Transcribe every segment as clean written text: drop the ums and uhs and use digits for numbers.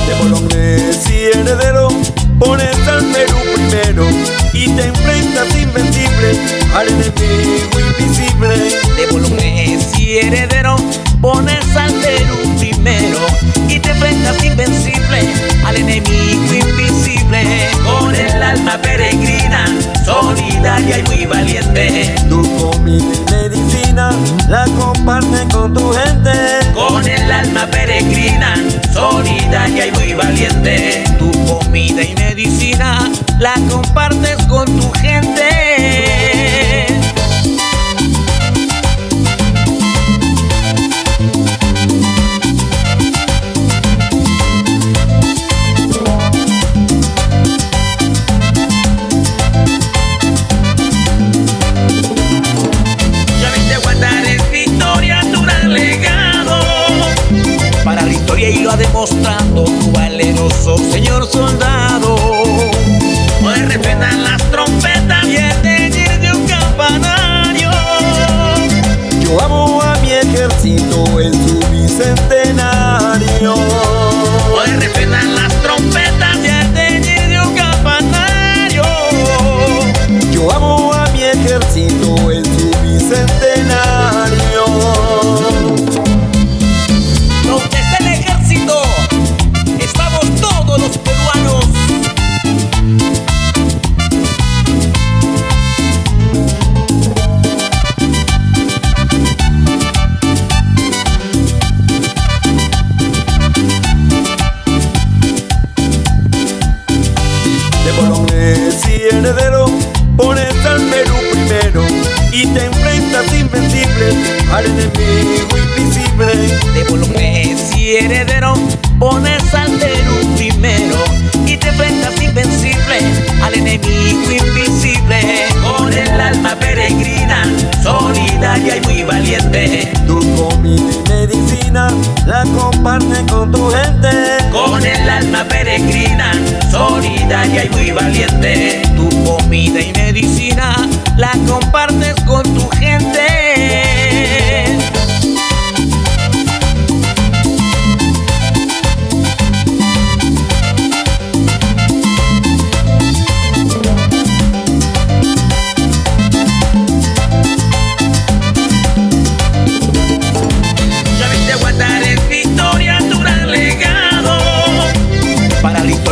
De Bolognesi heredero, pones al Perú primero y te enfrentas invencible al enemigo invisible. De Bolognesi heredero, pones al Perú primero y te enfrentas invencible al enemigo invisible. Con el alma peregrina, solidaria y muy valiente. Tu comida y medicina la compartes con tu gente. Con el alma peregrina, solidaria y muy valiente. Tu comida y medicina la compartes con tu gente. Y lo ha demostrado tu valeroso señor soldado. Hoy resuenan las trompetas y el tañir de un campanario. Yo amo a mi ejército en su bicentenario. Hoy resuenan las trompetas y el tañir de un campanario. Yo amo a mi ejército en su bicentenario. Estamos todos los peruanos. De Bolognesi heredero, pones al Perú primero y te enfrentas invencible al enemigo invisible. De Bolognesi heredero, pones al Perú primero y te enfrentas invencible al enemigo invisible. Con el alma peregrina, solidaria y muy valiente. Tu comida y medicina la compartes con tu gente. Con el alma peregrina, solidaria y muy valiente. Tu comida y medicina la compartes con tu gente.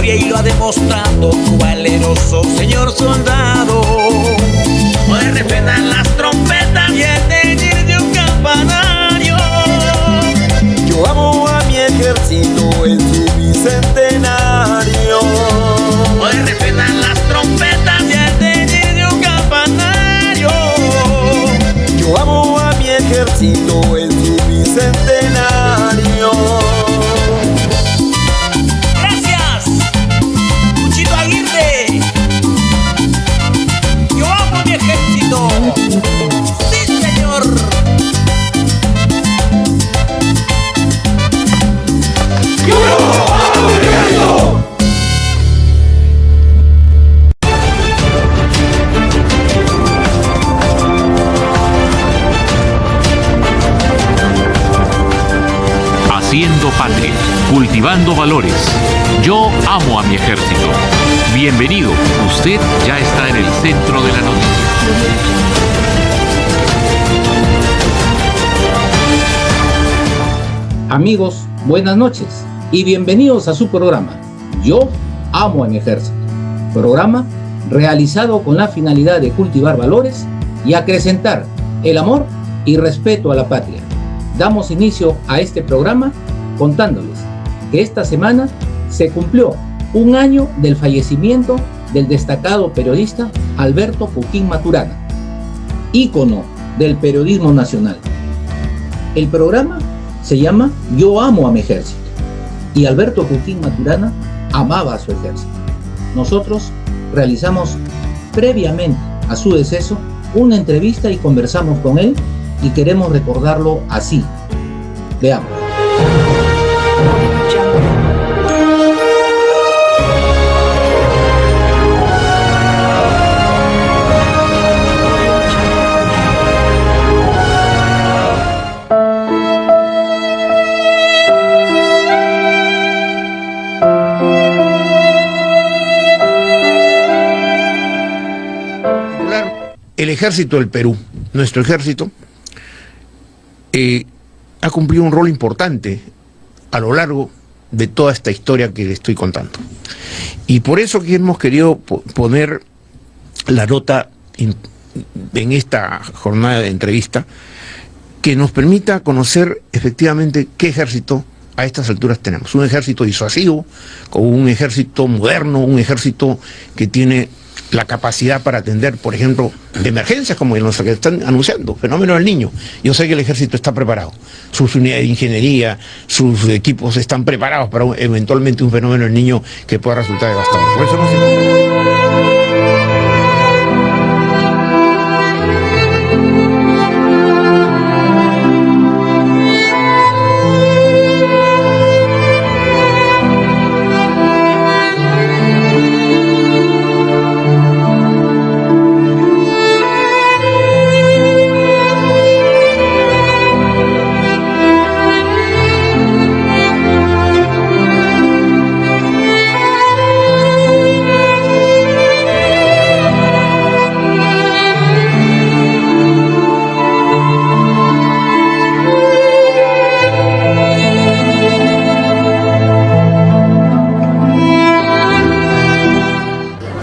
Y lo ha demostrado tu valeroso señor soldado. Hoy resuenan las trompetas y el tañir de un campanario. Yo amo a mi ejército en su bicentenario. Hoy resuenan las trompetas y el tañir de un campanario. Yo amo a mi ejército en su bicentenario. ¡Sí, señor! Haciendo patria, cultivando valores. Yo amo a mi ejército. Bienvenido, usted ya está en el centro de la noticia. Amigos, buenas noches y bienvenidos a su programa Yo amo a mi ejército. Programa realizado con la finalidad de cultivar valores y acrecentar el amor y respeto a la patria. Damos inicio a este programa contándoles que esta semana se cumplió un año del fallecimiento del destacado periodista Alberto Cuquín Maturana, ícono del periodismo nacional. El programa se llama Yo amo a mi ejército y Alberto Cuquín Maturana amaba a su ejército. Nosotros realizamos previamente a su deceso una entrevista y conversamos con él y queremos recordarlo así. Veamos. el ejército del Perú, nuestro ejército, ha cumplido un rol importante a lo largo de toda esta historia que le estoy contando. Y por eso que hemos querido poner la nota en esta jornada de entrevista que nos permita conocer efectivamente qué ejército a estas alturas tenemos. Un ejército disuasivo, con un ejército moderno, un ejército que tiene la capacidad para atender, por ejemplo, emergencias como los que están anunciando, fenómeno del Niño. Yo sé que el ejército está preparado, sus unidades de ingeniería, sus equipos están preparados para eventualmente un fenómeno del Niño que pueda resultar devastador. Por eso no se...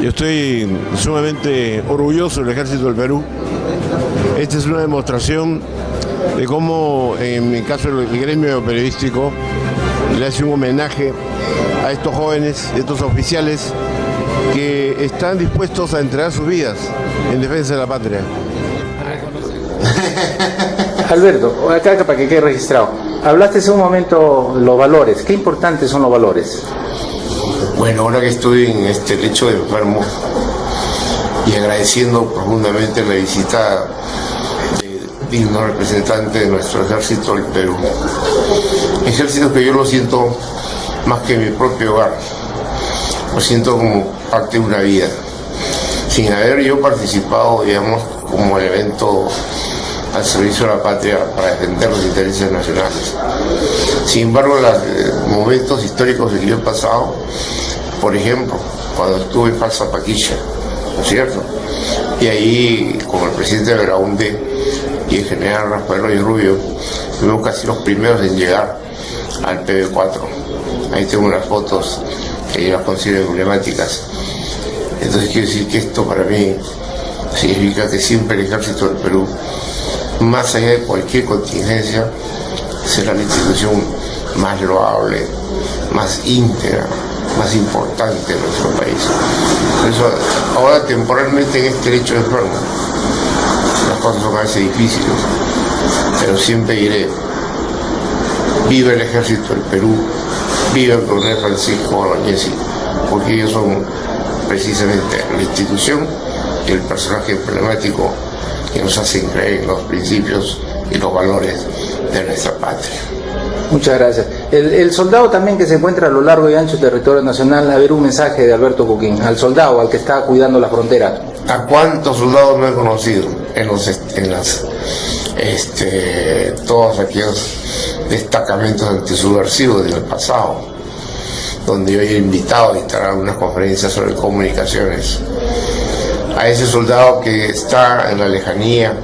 Estoy sumamente orgulloso del Ejército del Perú. Esta es una demostración de cómo, en mi caso, el gremio periodístico le hace un homenaje a estos jóvenes, estos oficiales que están dispuestos a entregar sus vidas en defensa de la patria. Alberto, acá para que quede registrado, hablaste hace un momento los valores. ¿Qué importantes son los valores? Bueno, ahora que estoy en este lecho de enfermo y agradeciendo profundamente la visita del digno representante de nuestro ejército del Perú, ejército que yo lo siento más que mi propio hogar, lo siento como parte de una vida, sin haber yo participado, digamos, como elemento al servicio de la patria para defender los intereses nacionales. Sin embargo, en los momentos históricos que yo he pasado, por ejemplo, cuando estuve en Falsa Paquilla, ¿no es cierto? Y ahí, con el presidente Belaunde y el general Rafael Ruiz Rubio, fuimos casi los primeros en llegar al PB4. Ahí tengo unas fotos que yo las considero emblemáticas. Entonces quiero decir que esto para mí significa que siempre el ejército del Perú, más allá de cualquier contingencia, será la institución más loable, más íntegra, más importante de nuestro país. Por eso, ahora temporalmente en este lecho de enfermo, las cosas son a veces difíciles, pero siempre diré, viva el ejército del Perú, viva el coronel Francisco Bolognesi, porque ellos son precisamente la institución y el personaje emblemático que nos hacen creer en los principios y los valores de nuestra patria. Muchas gracias. El soldado también que se encuentra a lo largo y ancho del territorio nacional, a ver un mensaje de Alberto Coquín, al soldado, al que está cuidando la frontera. ¿A cuántos soldados no he conocido todos aquellos destacamentos antisubversivos del pasado, donde yo he invitado a instalar unas conferencias sobre comunicaciones? A ese soldado que está en la lejanía,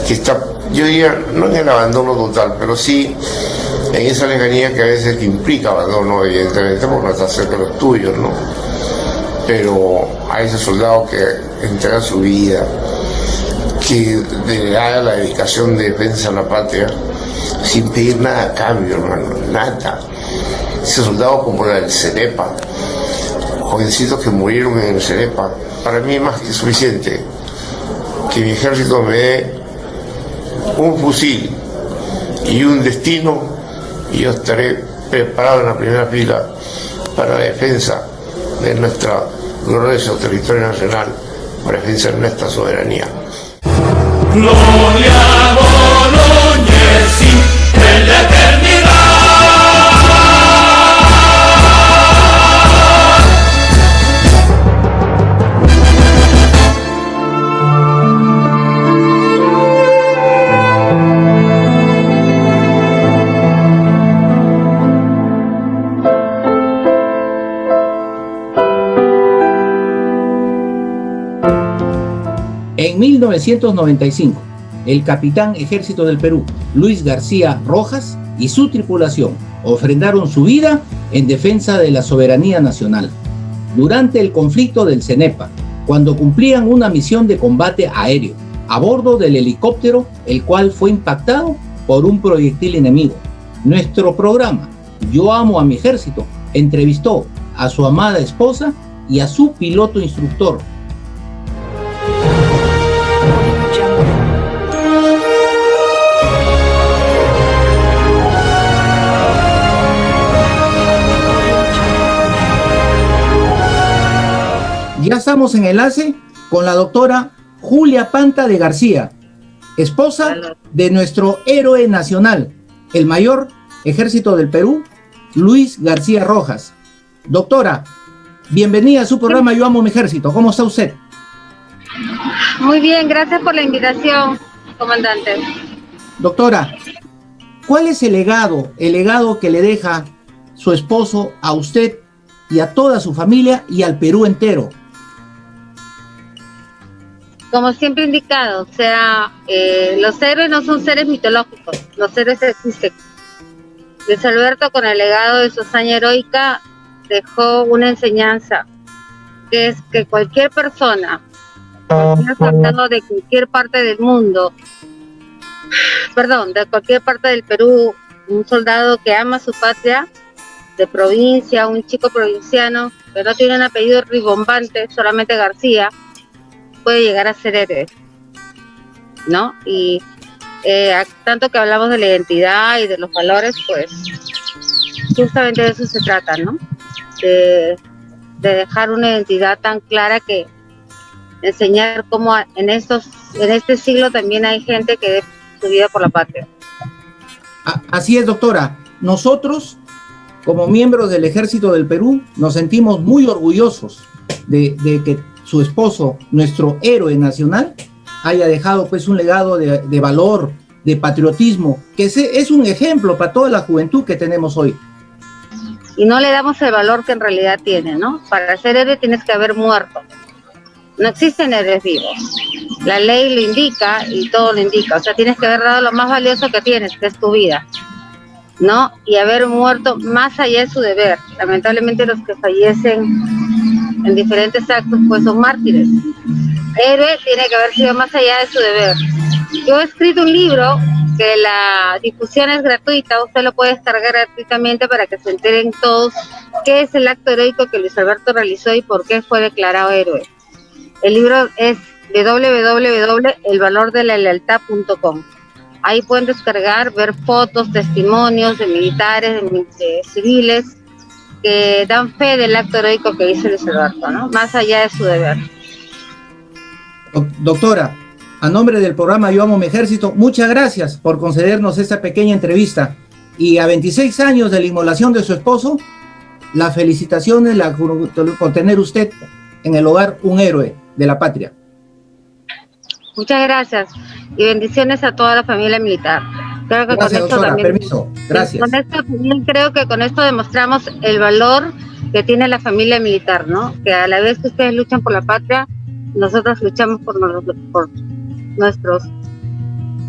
que está, yo diría, no en el abandono total, pero sí en esa lejanía que a veces implica abandono, evidentemente, porque no está cerca de los tuyos, ¿no? Pero a ese soldado que entrega su vida, que le da la dedicación de defensa a la patria, sin pedir nada a cambio, hermano, nada. Ese soldado como el del Cenepa, jovencitos que murieron en el Cenepa, para mí es más que suficiente que mi ejército me dé un fusil y un destino, y yo estaré preparado en la primera fila para la defensa de nuestro glorioso territorio nacional, para la defensa de nuestra soberanía. Gloria a Bolognesi en la eternidad. En 1995, el capitán Ejército del Perú, Luis García Rojas, y su tripulación ofrendaron su vida en defensa de la soberanía nacional durante el conflicto del Cenepa, cuando cumplían una misión de combate aéreo a bordo del helicóptero, el cual fue impactado por un proyectil enemigo. Nuestro programa, Yo Amo a mi Ejército, entrevistó a su amada esposa y a su piloto instructor. Ya estamos en enlace con la doctora Julia Panta de García, esposa de nuestro héroe nacional, el mayor Ejército del Perú, Luis García Rojas. Doctora, bienvenida a su programa Yo Amo mi Ejército. ¿Cómo está usted? Muy bien, gracias por la invitación, comandante. Doctora, ¿cuál es el legado que le deja su esposo a usted y a toda su familia y al Perú entero? Como siempre he indicado, o sea, los héroes no son seres mitológicos, los héroes existen. Luis Alberto, con el legado de su hazaña heroica, dejó una enseñanza, que es que cualquier persona, cualquier soldado de cualquier parte del mundo, de cualquier parte del Perú, un soldado que ama su patria, de provincia, un chico provinciano, que no tiene un apellido ribombante, solamente García, puede llegar a ser héroe, ¿no? Y tanto que hablamos de la identidad y de los valores, pues justamente de eso se trata, ¿no? De dejar una identidad tan clara, que enseñar cómo en este siglo también hay gente que dé su vida por la patria. Así es, doctora. Nosotros, como miembros del Ejército del Perú, nos sentimos muy orgullosos de que su esposo, nuestro héroe nacional, haya dejado pues un legado de valor, de patriotismo, que es un ejemplo para toda la juventud que tenemos hoy. Y no le damos el valor que en realidad tiene, ¿no? Para ser héroe tienes que haber muerto. No existen héroes vivos. La ley lo indica y todo lo indica. O sea, tienes que haber dado lo más valioso que tienes, que es tu vida, ¿no? Y haber muerto más allá de su deber. Lamentablemente los que fallecen en diferentes actos pues son mártires. Héroe tiene que haber sido más allá de su deber. Yo he escrito un libro que la difusión es gratuita, usted lo puede descargar gratuitamente para que se enteren todos qué es el acto heroico que Luis Alberto realizó y por qué fue declarado héroe. El libro es www.elvalordelalealtad.com. Ahí pueden descargar, ver fotos, testimonios de militares, de civiles, que dan fe del acto heroico que hizo Luis Alberto, ¿no? Más allá de su deber. Doctora, a nombre del programa Yo Amo mi Ejército, muchas gracias por concedernos esta pequeña entrevista. Y a 26 años de la inmolación de su esposo, las felicitaciones por tener usted en el hogar un héroe de la patria. Muchas gracias y bendiciones a toda la familia militar. Creo que gracias, con esto doctora, también, permiso, gracias. Con esto también creo que con esto demostramos el valor que tiene la familia militar, ¿no? Que a la vez que ustedes luchan por la patria, nosotros luchamos por nuestros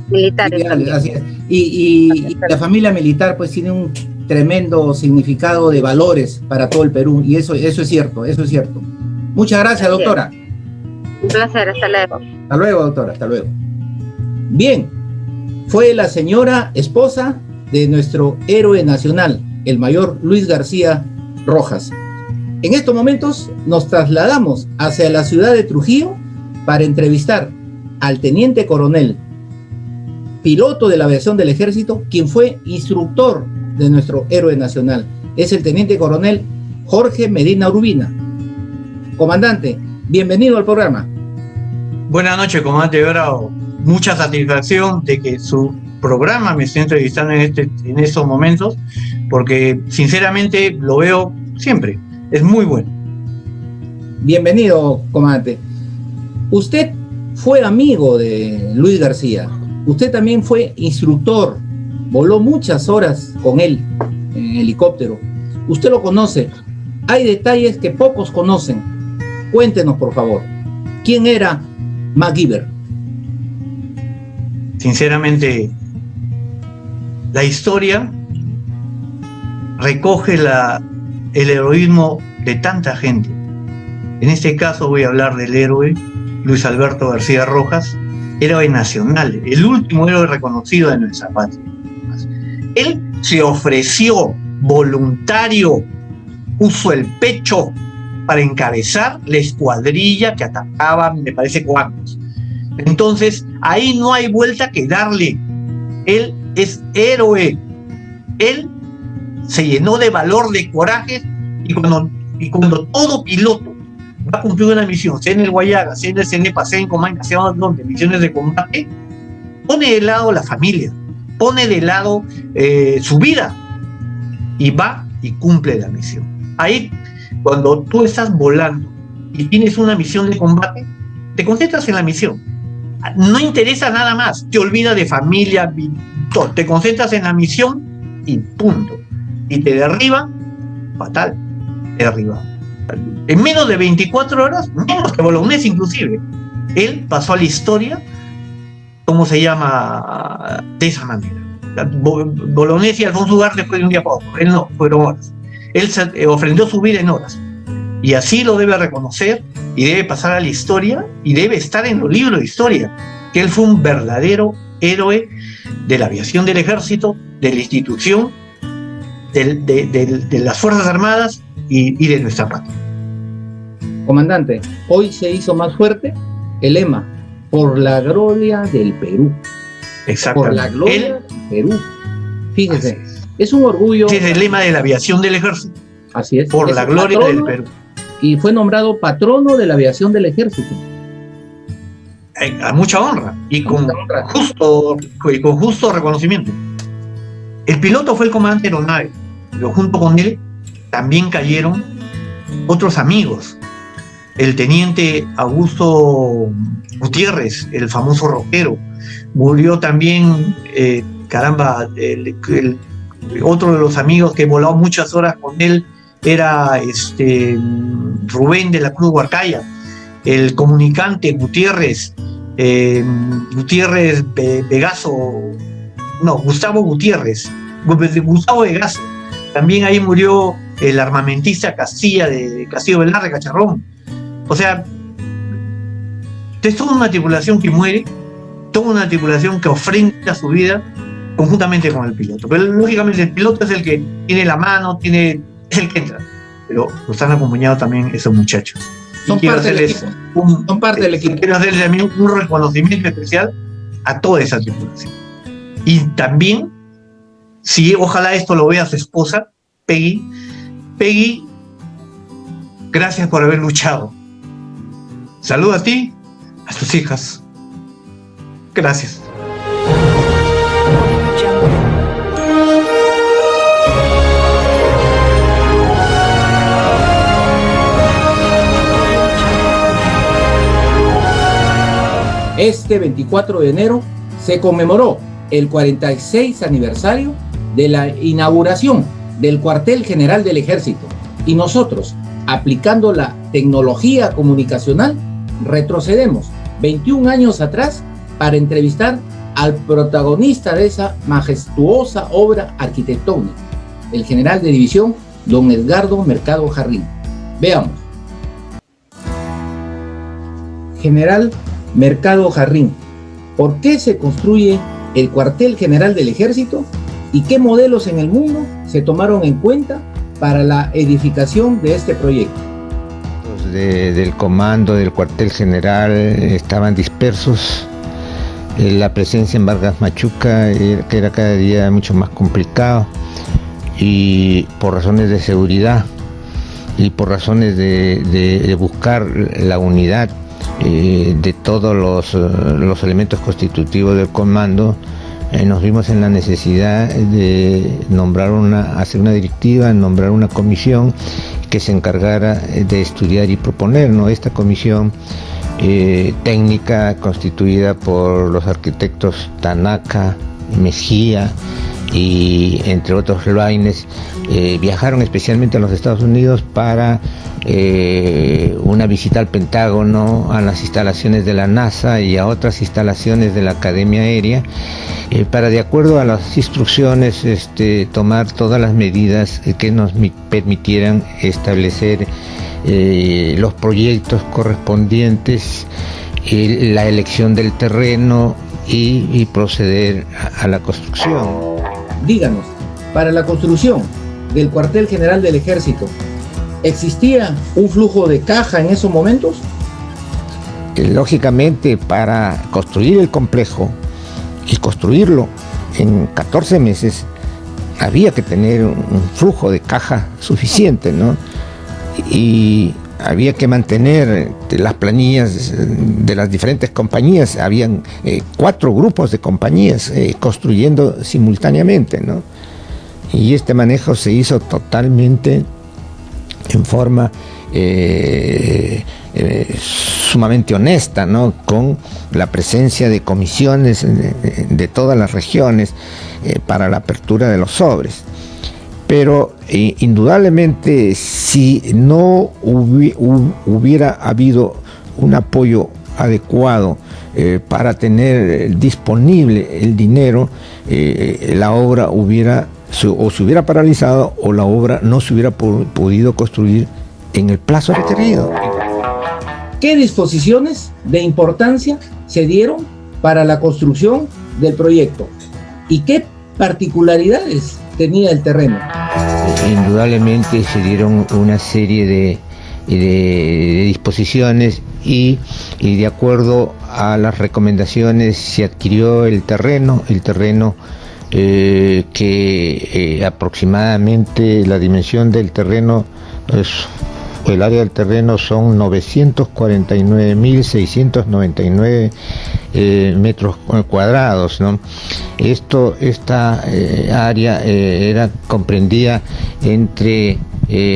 militares. Así es. Y la familia militar pues tiene un tremendo significado de valores para todo el Perú, y eso es cierto, eso es cierto. Muchas gracias, doctora. Un placer, hasta luego. Hasta luego, doctora, hasta luego. Bien, fue la señora esposa de nuestro héroe nacional, el mayor Luis García Rojas. En estos momentos nos trasladamos hacia la ciudad de Trujillo para entrevistar al teniente coronel, piloto de la aviación del ejército, quien fue instructor de nuestro héroe nacional. Es el teniente coronel Jorge Medina Urbina. Comandante, bienvenido al programa. Buenas noches, comandante Bravo. Mucha satisfacción de que su programa me esté entrevistando en estos momentos, porque sinceramente lo veo siempre. Es muy bueno. Bienvenido, comandante. Usted fue amigo de Luis García. Usted también fue instructor. Voló muchas horas con él en helicóptero. Usted lo conoce. Hay detalles que pocos conocen. Cuéntenos, por favor. ¿Quién era MacGyver? sinceramente, la historia recoge el heroísmo de tanta gente. En este caso voy a hablar del héroe Luis Alberto García Rojas, héroe nacional, el último héroe reconocido de nuestra patria. Él se ofreció voluntario, puso el pecho para encabezar la escuadrilla que atacaba, me parece, Coacos. Entonces, ahí no hay vuelta que darle. Él es héroe. Él se llenó de valor, de coraje, y cuando todo piloto va a cumplir una misión, sea en el Guayaga, sea en el CENEPA, sea en Comaina, sea donde misiones de combate, pone de lado la familia, pone de lado su vida, y va y cumple la misión. Ahí, cuando tú estás volando y tienes una misión de combate, te concentras en la misión. No interesa nada más, te olvidas de familia, te concentras en la misión y punto. Y te derriban, fatal, te derriban. En menos de 24 horas, menos que Bolognesi inclusive, él pasó a la historia, ¿cómo se llama? De esa manera. Bolognesi y Alfonso Ugarte fue de un día para otro, él no, fueron horas. Él ofrendó su vida en horas. Y así lo debe reconocer, y debe pasar a la historia, y debe estar en los libros de historia, que él fue un verdadero héroe de la aviación del ejército, de la institución, de las Fuerzas Armadas y de nuestra patria. Comandante, hoy se hizo más fuerte el lema, por la gloria del Perú. Exactamente. Por la gloria del Perú. Fíjese, es un orgullo. Ese es el lema de la aviación del ejército. Así es. Por la gloria del Perú. Y fue nombrado patrono de la aviación del ejército. A mucha honra y con justo reconocimiento. El piloto fue el comandante de aeronave, pero junto con él también cayeron otros amigos. El teniente Augusto Gutiérrez, el famoso rockero, murió también, otro de los amigos que voló muchas horas con él era Rubén de la Cruz Huarcaya, el comunicante Gutiérrez, Gustavo Gutiérrez, Gustavo Vegaso. También ahí murió el armamentista Castilla de Castillo Velarde, Cacharrón. O sea, es toda una tripulación que muere, toda una tripulación que ofrenda su vida conjuntamente con el piloto. Pero lógicamente el piloto es el que tiene la mano, es el que entra. Pero los han acompañado también esos muchachos. Son parte del equipo. Son parte del equipo. Quiero hacerles también un reconocimiento especial a toda esa tripulación. Y también, si ojalá esto lo vea su esposa, Peggy, gracias por haber luchado. Saludo a ti, a tus hijas. Gracias. Este 24 de enero se conmemoró el 46 aniversario de la inauguración del cuartel general del Ejército, y nosotros, aplicando la tecnología comunicacional, retrocedemos 21 años atrás para entrevistar al protagonista de esa majestuosa obra arquitectónica, el general de división don Edgardo Mercado Jarrín. Veamos. General Mercado Jarrín, ¿por qué se construye el cuartel general del Ejército y qué modelos en el mundo se tomaron en cuenta para la edificación de este proyecto? Del comando del cuartel general estaban dispersos. La presencia en Vargas Machuca, que era cada día mucho más complicado, y por razones de seguridad y por razones de buscar la unidad de todos los elementos constitutivos del comando, nos vimos en la necesidad de hacer una directiva, nombrar una comisión que se encargara de estudiar y proponer, ¿no? Esta comisión técnica constituida por los arquitectos Tanaka, Mejía y entre otros Lainez viajaron especialmente a los Estados Unidos para una visita al Pentágono, a las instalaciones de la NASA y a otras instalaciones de la Academia Aérea, para, de acuerdo a las instrucciones, tomar todas las medidas que nos permitieran establecer los proyectos correspondientes, la elección del terreno y proceder a la construcción. Díganos, para la construcción del cuartel general del Ejército, ¿existía un flujo de caja en esos momentos? Lógicamente, para construir el complejo y construirlo en 14 meses, había que tener un flujo de caja suficiente, ¿no? Y había que mantener las planillas de las diferentes compañías. Habían 4 grupos de compañías construyendo simultáneamente, ¿no? Y este manejo se hizo totalmente en forma sumamente honesta, ¿no? Con la presencia de comisiones de todas las regiones para la apertura de los sobres. Pero indudablemente, si no hubiera habido un apoyo adecuado para tener disponible el dinero, la obra se hubiera paralizado, o la obra no se hubiera podido construir en el plazo requerido. ¿Qué disposiciones de importancia se dieron para la construcción del proyecto? ¿Y qué particularidades tenía el terreno? Indudablemente se dieron una serie de disposiciones y de acuerdo a las recomendaciones se adquirió el terreno que aproximadamente la dimensión del terreno el área del terreno son 949.699 metros cuadrados, ¿no? Esta área comprendía entre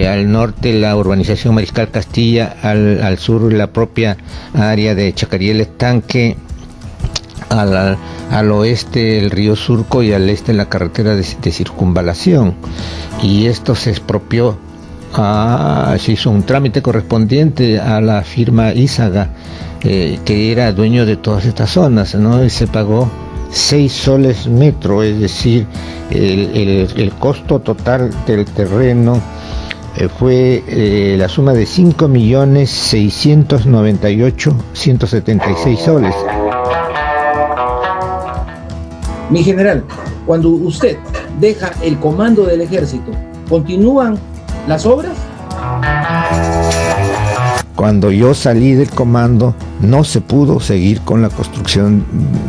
al norte la urbanización Mariscal Castilla, al sur la propia área de Chacarí Estanque, al oeste el río Surco y al este la carretera de circunvalación. Y esto se expropió. Se hizo un trámite correspondiente a la firma Izaga, que era dueño de todas estas zonas, ¿no? Y se pagó 6 soles metro, es decir, el costo total del terreno fue la suma de 5.698.176 soles. Mi general, cuando usted deja el comando del ejército, ¿continúan las obras? Cuando yo salí del comando no se pudo seguir con la construcción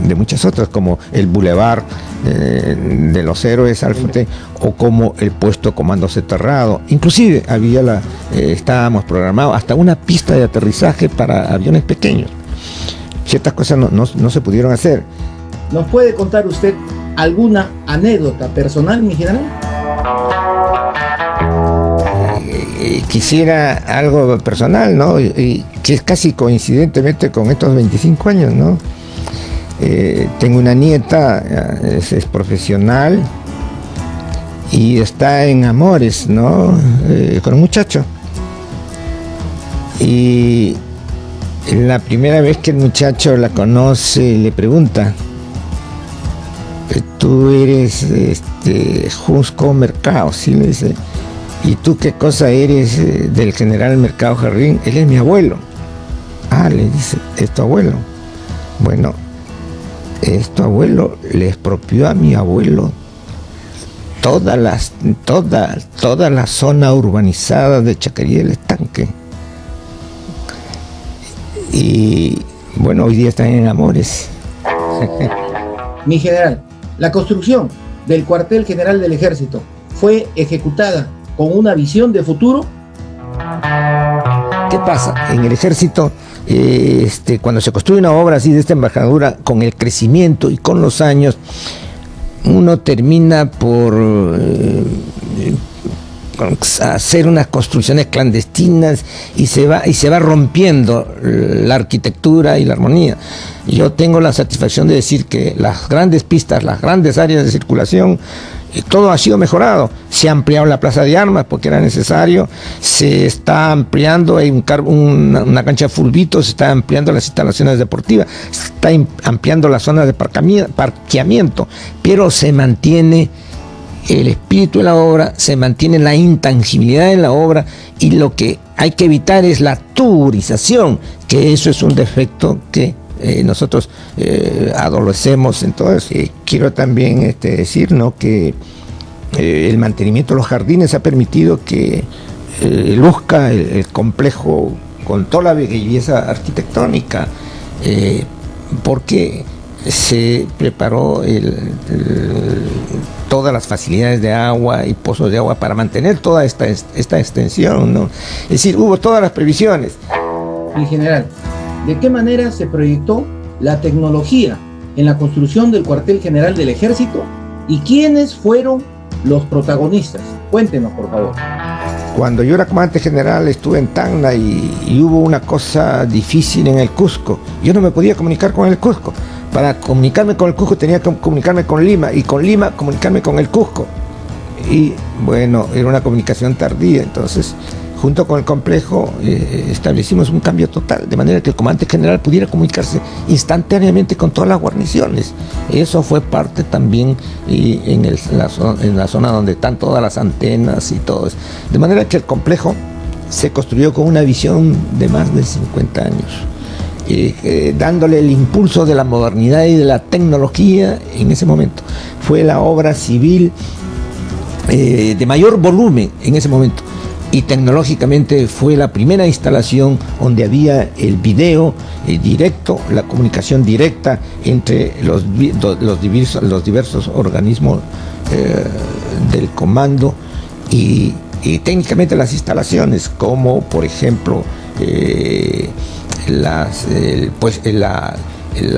de muchas otras, como el Boulevard de los Héroes al frente, o como el puesto Comando Soterrado. Inclusive estábamos programados hasta una pista de aterrizaje para aviones pequeños. Ciertas cosas no se pudieron hacer. ¿Nos puede contar usted alguna anécdota personal, mi general? Quisiera algo personal, ¿no? Y que es casi coincidentemente con estos 25 años, ¿no? Tengo una nieta, es profesional y está en amores, ¿no? Con un muchacho. Y la primera vez que el muchacho la conoce, le pregunta: ¿tú eres Jusco Mercado? Sí, le dice. ¿Y tú qué cosa eres del general Mercado Jarrín? Él es mi abuelo. Le dice, ¿es tu abuelo? Bueno, tu abuelo le expropió a mi abuelo toda la zona urbanizada de Chacarí del Estanque. Y bueno, hoy día están en amores. Mi general, la construcción del cuartel general del ejército fue ejecutada con una visión de futuro. ¿Qué pasa? En el ejército, cuando se construye una obra así de esta envergadura, con el crecimiento y con los años, uno termina por hacer unas construcciones clandestinas y se va rompiendo la arquitectura y la armonía. Yo tengo la satisfacción de decir que las grandes pistas, las grandes áreas de circulación, todo ha sido mejorado. Se ha ampliado la plaza de armas porque era necesario, se está ampliando, hay una cancha de fulbito, se está ampliando las instalaciones deportivas, se está ampliando las zonas de parqueamiento, pero se mantiene el espíritu de la obra, se mantiene la intangibilidad de la obra, y lo que hay que evitar es la tuburización, que eso es un defecto que nosotros adolecemos. Entonces quiero también decir, ¿no?, que el mantenimiento de los jardines ha permitido que luzca el complejo con toda la belleza arquitectónica, porque se preparó todas las facilidades de agua y pozos de agua para mantener toda esta extensión, ¿no? Es decir, hubo todas las previsiones. En general, ¿de qué manera se proyectó la tecnología en la construcción del cuartel general del Ejército y quiénes fueron los protagonistas? Cuéntenos, por favor. Cuando yo era comandante general estuve en Tacna y hubo una cosa difícil en el Cusco. Yo no me podía comunicar con el Cusco. Para comunicarme con el Cusco tenía que comunicarme con Lima, y con Lima comunicarme con el Cusco. Y bueno, era una comunicación tardía. Entonces, junto con el complejo, establecimos un cambio total, de manera que el comandante general pudiera comunicarse instantáneamente con todas las guarniciones. Eso fue parte también en la zona donde están todas las antenas y todo eso. De manera que el complejo se construyó con una visión de más de 50 años, dándole el impulso de la modernidad y de la tecnología en ese momento. Fue la obra civil de mayor volumen en ese momento, y tecnológicamente fue la primera instalación donde había el video directo, la comunicación directa entre los diversos organismos del comando, y técnicamente las instalaciones, como por ejemplo la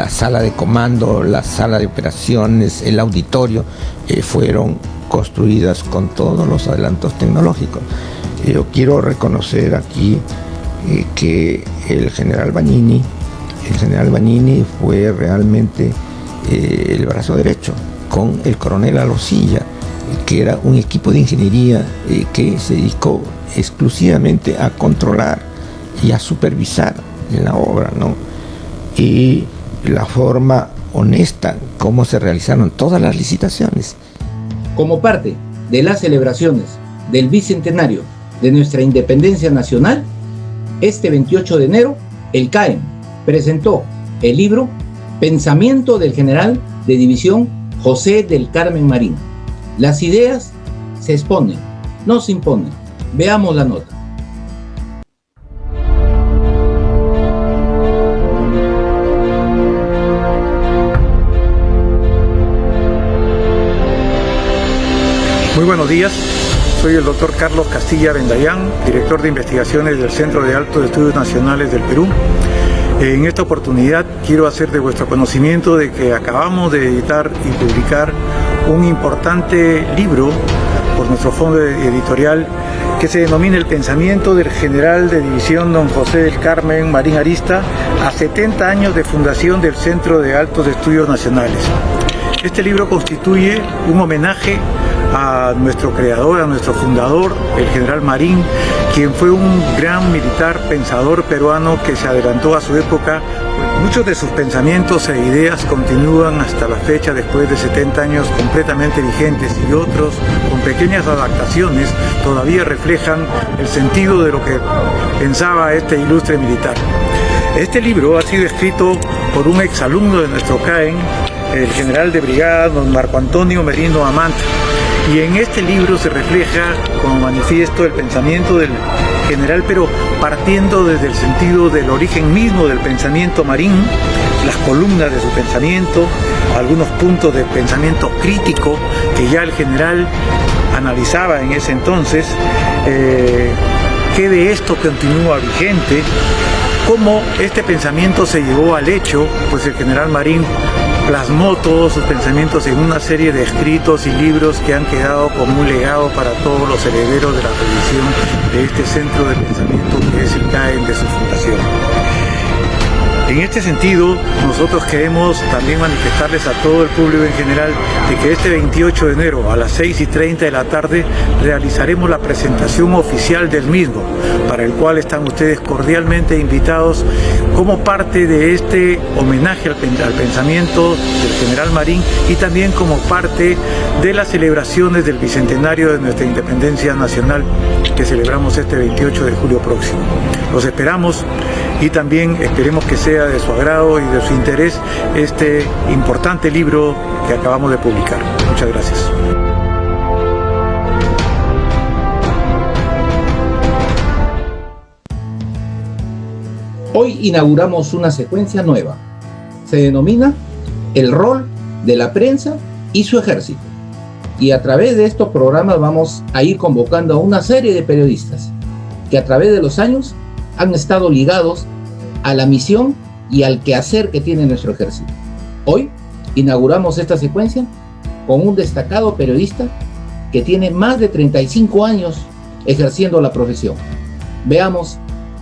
sala de comando, la sala de operaciones, el auditorio, fueron construidas con todos los adelantos tecnológicos. Yo quiero reconocer aquí que el general Bagnini fue realmente el brazo derecho, con el coronel Alosilla, que era un equipo de ingeniería que se dedicó exclusivamente a controlar y a supervisar la obra, ¿no? Y la forma honesta como se realizaron todas las licitaciones. Como parte de las celebraciones del bicentenario de nuestra independencia nacional, este 28 de enero, el CAEM presentó el libro Pensamiento del General de División José del Carmen Marín. Las ideas se exponen, no se imponen. Veamos la nota. Muy buenos días, soy el doctor Carlos Castilla Bendayán, director de investigaciones del Centro de Altos Estudios Nacionales del Perú. En esta oportunidad quiero hacer de vuestro conocimiento de que acabamos de editar y publicar un importante libro por nuestro fondo editorial que se denomina El pensamiento del general de división don José del Carmen Marín Arista a 70 años de fundación del Centro de Altos Estudios Nacionales. Este libro constituye un homenaje a nuestro creador, a nuestro fundador, el general Marín, quien fue un gran militar, pensador peruano que se adelantó a su época. Muchos de sus pensamientos e ideas continúan hasta la fecha, después de 70 años, completamente vigentes, y otros, con pequeñas adaptaciones, todavía reflejan el sentido de lo que pensaba este ilustre militar. Este libro ha sido escrito por un exalumno de nuestro CAEN, el general de brigada don Marco Antonio Merino Amanta, y en este libro se refleja como manifiesto el pensamiento del general, pero partiendo desde el sentido del origen mismo del pensamiento Marín, las columnas de su pensamiento, algunos puntos de pensamiento crítico que ya el general analizaba en ese entonces, que de esto continúa vigente, cómo este pensamiento se llevó al hecho, pues el general Marín plasmó todos sus pensamientos en una serie de escritos y libros que han quedado como un legado para todos los herederos de la tradición de este centro de pensamiento que es el CAEN de su fundación. En este sentido, nosotros queremos también manifestarles a todo el público en general de que este 28 de enero a las 6:30 de la tarde realizaremos la presentación oficial del mismo, para el cual están ustedes cordialmente invitados como parte de este homenaje al pensamiento del general Marín y también como parte de las celebraciones del bicentenario de nuestra independencia nacional que celebramos este 28 de julio próximo. Los esperamos y también esperemos que sea de su agrado y de su interés este importante libro que acabamos de publicar. Muchas gracias. Hoy inauguramos una secuencia nueva. Se denomina El rol de la prensa y su ejército. Y a través de estos programas vamos a ir convocando a una serie de periodistas que a través de los años han estado ligados a la misión y al quehacer que tiene nuestro ejército. Hoy inauguramos esta secuencia con un destacado periodista que tiene más de 35 años ejerciendo la profesión. Veamos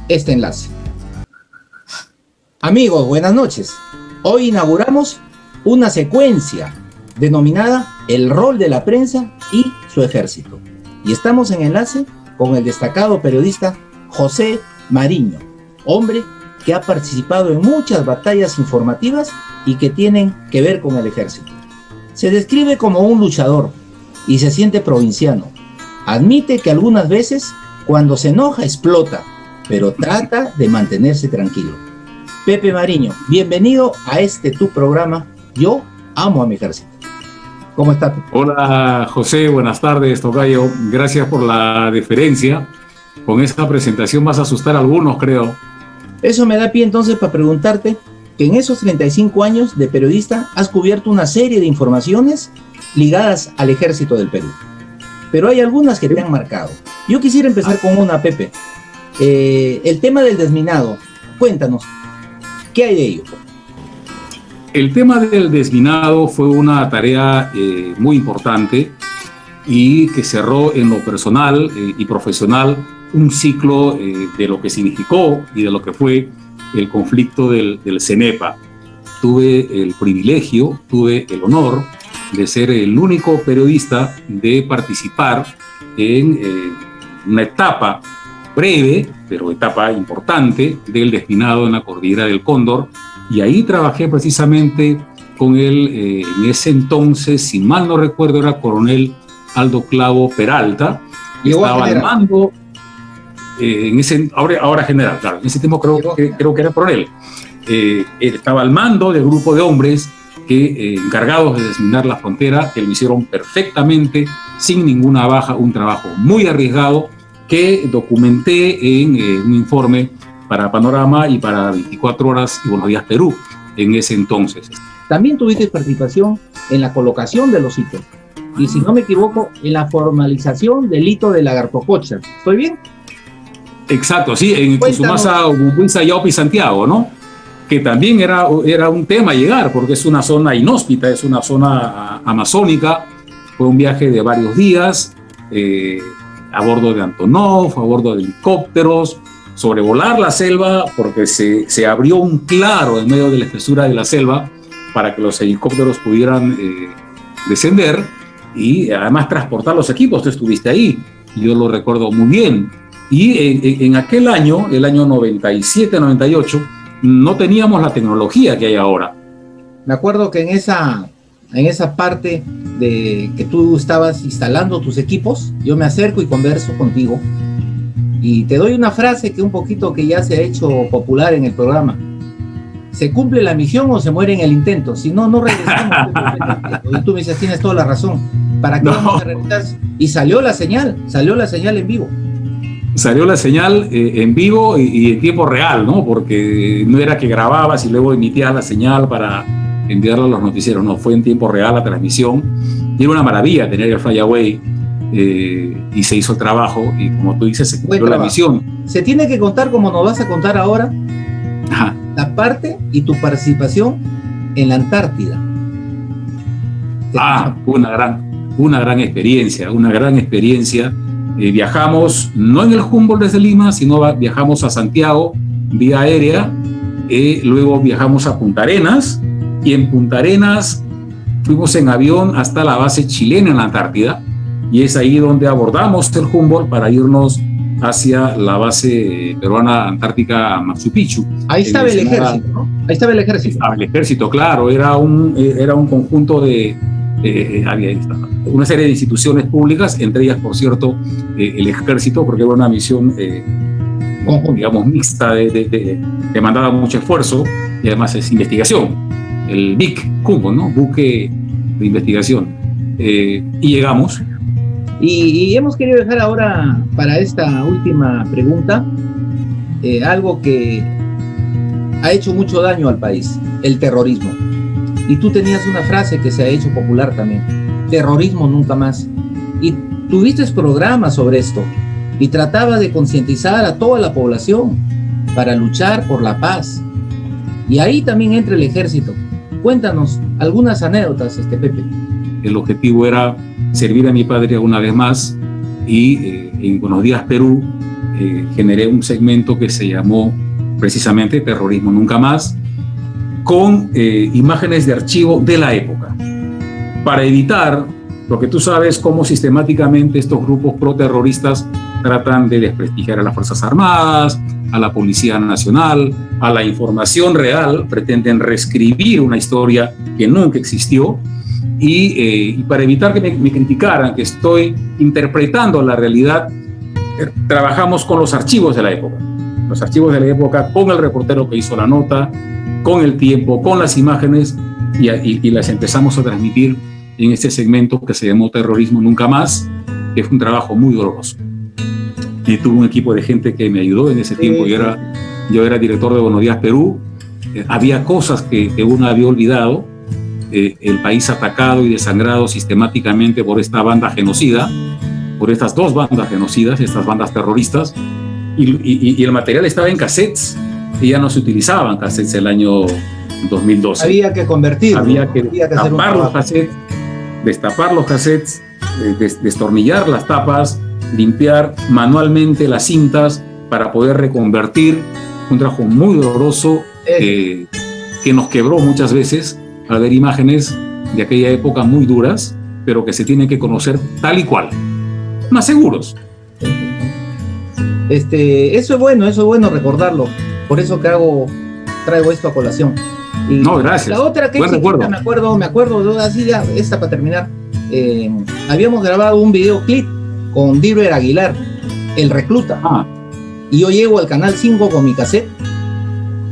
este enlace. Amigos, buenas noches. Hoy inauguramos una secuencia denominada El rol de la prensa y su ejército. Y estamos en enlace con el destacado periodista José Mariño, hombre que ha participado en muchas batallas informativas y que tienen que ver con el ejército. Se describe como un luchador y se siente provinciano. Admite que algunas veces cuando se enoja explota, pero trata de mantenerse tranquilo. Pepe Mariño, bienvenido a este tu programa, Yo Amo a mi Ejército. ¿Cómo estás? Hola José, buenas tardes, tocayo. Gracias por la deferencia. Con esta presentación vas a asustar a algunos, creo. Eso me da pie entonces para preguntarte que en esos 35 años de periodista has cubierto una serie de informaciones ligadas al ejército del Perú. Pero hay algunas que te han marcado. Yo quisiera empezar con una, Pepe. El tema del desminado. Cuéntanos, ¿qué hay de ello? El tema del desminado fue una tarea muy importante y que cerró en lo personal y profesional un ciclo de lo que significó y de lo que fue el conflicto del CENEPA. Tuve el privilegio, tuve el honor de ser el único periodista de participar en una etapa breve, pero etapa importante, del desminado en la cordillera del Cóndor, y ahí trabajé precisamente con él, en ese entonces, si mal no recuerdo, era coronel Aldo Clavo Peralta, que estaba al mando, ahora general, claro, en ese tiempo creo que era coronel. Él estaba al mando del grupo de hombres que, encargados de desminar la frontera, que lo hicieron perfectamente, sin ninguna baja, un trabajo muy arriesgado que documenté en un informe para Panorama y para 24 Horas y Buenos Días Perú en ese entonces. También tuviste participación en la colocación de los hitos y, si no me equivoco, en la formalización del hito de Lagartococha. ¿Estoy bien? Exacto, sí, en Cusumasa, Ubunza, Yaupi, Santiago, ¿no? Que también era un tema llegar, porque es una zona inhóspita, es una zona amazónica. Fue un viaje de varios días, a bordo de Antonov, a bordo de helicópteros, sobrevolar la selva, porque se abrió un claro en medio de la espesura de la selva para que los helicópteros pudieran descender y además transportar los equipos. Tú estuviste ahí, yo lo recuerdo muy bien. Y en aquel año, el año 97-98, no teníamos la tecnología que hay ahora. Me acuerdo que en esa parte de que tú estabas instalando tus equipos, yo me acerco y converso contigo y te doy una frase que un poquito que ya se ha hecho popular en el programa: ¿se cumple la misión o se muere en el intento? Si no, no regresamos. Y tú me dices, tienes toda la razón. ¿Para qué vamos a regresar? Y salió la señal en vivo. Salió la señal en vivo y en tiempo real, ¿no? Porque no era que grababas y luego emitías la señal para enviarla a los noticieros, no, fue en tiempo real la transmisión. Y era una maravilla tener el flyaway y se hizo el trabajo y, como tú dices, se cumplió la misión. Se tiene que contar, como nos vas a contar ahora, la parte y tu participación en la Antártida. Una gran experiencia, viajamos, no en el Humboldt desde Lima, sino viajamos a Santiago vía aérea, luego viajamos a Punta Arenas, y en Punta Arenas fuimos en avión hasta la base chilena en la Antártida, y es ahí donde abordamos el Humboldt para irnos hacia la base peruana antártica Machu Picchu. Ahí estaba el ejército, ¿no? Ahí estaba el ejército. Estaba el ejército, claro, era un conjunto había una serie de instituciones públicas, entre ellas, por cierto, el ejército, porque era una misión, digamos, mixta, demandaba mucho esfuerzo, y además es investigación, el BIC Humboldt, ¿no? Buque de investigación. Y llegamos. Y hemos querido dejar ahora para esta última pregunta algo que ha hecho mucho daño al país, el terrorismo. Y tú tenías una frase que se ha hecho popular también, terrorismo nunca más. Y tuviste programas sobre esto y trataba de concientizar a toda la población para luchar por la paz. Y ahí también entra el ejército. Cuéntanos algunas anécdotas, Pepe. El objetivo era servir a mi patria una vez más, y en Buenos Días Perú generé un segmento que se llamó precisamente Terrorismo Nunca Más, con imágenes de archivo de la época, para evitar, porque tú sabes cómo sistemáticamente estos grupos proterroristas tratan de desprestigiar a las Fuerzas Armadas, a la Policía Nacional, a la información real, pretenden reescribir una historia que nunca existió, y para evitar que me criticaran que estoy interpretando la realidad, trabajamos con los archivos de la época. Los archivos de la época, con el reportero que hizo la nota, con el tiempo, con las imágenes, y las empezamos a transmitir en este segmento que se llamó Terrorismo Nunca Más, que fue un trabajo muy doloroso. Y tuve un equipo de gente que me ayudó en ese tiempo. Yo era director de Buenos Días Perú. Había cosas que uno había olvidado. El país atacado y desangrado sistemáticamente por esta banda genocida, por estas dos bandas genocidas, estas bandas terroristas, y el material estaba en cassettes, y ya no se utilizaban cassettes el año 2012. Había que convertirlo. Había que destapar los cassettes, destornillar las tapas, limpiar manualmente las cintas para poder reconvertir. Un trabajo muy doloroso que nos quebró muchas veces al ver imágenes de aquella época muy duras, pero que se tienen que conocer tal y cual, más seguros. Eso es bueno recordarlo. Por eso que traigo esto a colación. Y no, gracias. La otra que me acuerdo, así ya, esta para terminar. Habíamos grabado un videoclip con Dilber Aguilar, El Recluta. Y yo llego al Canal 5 con mi cassette.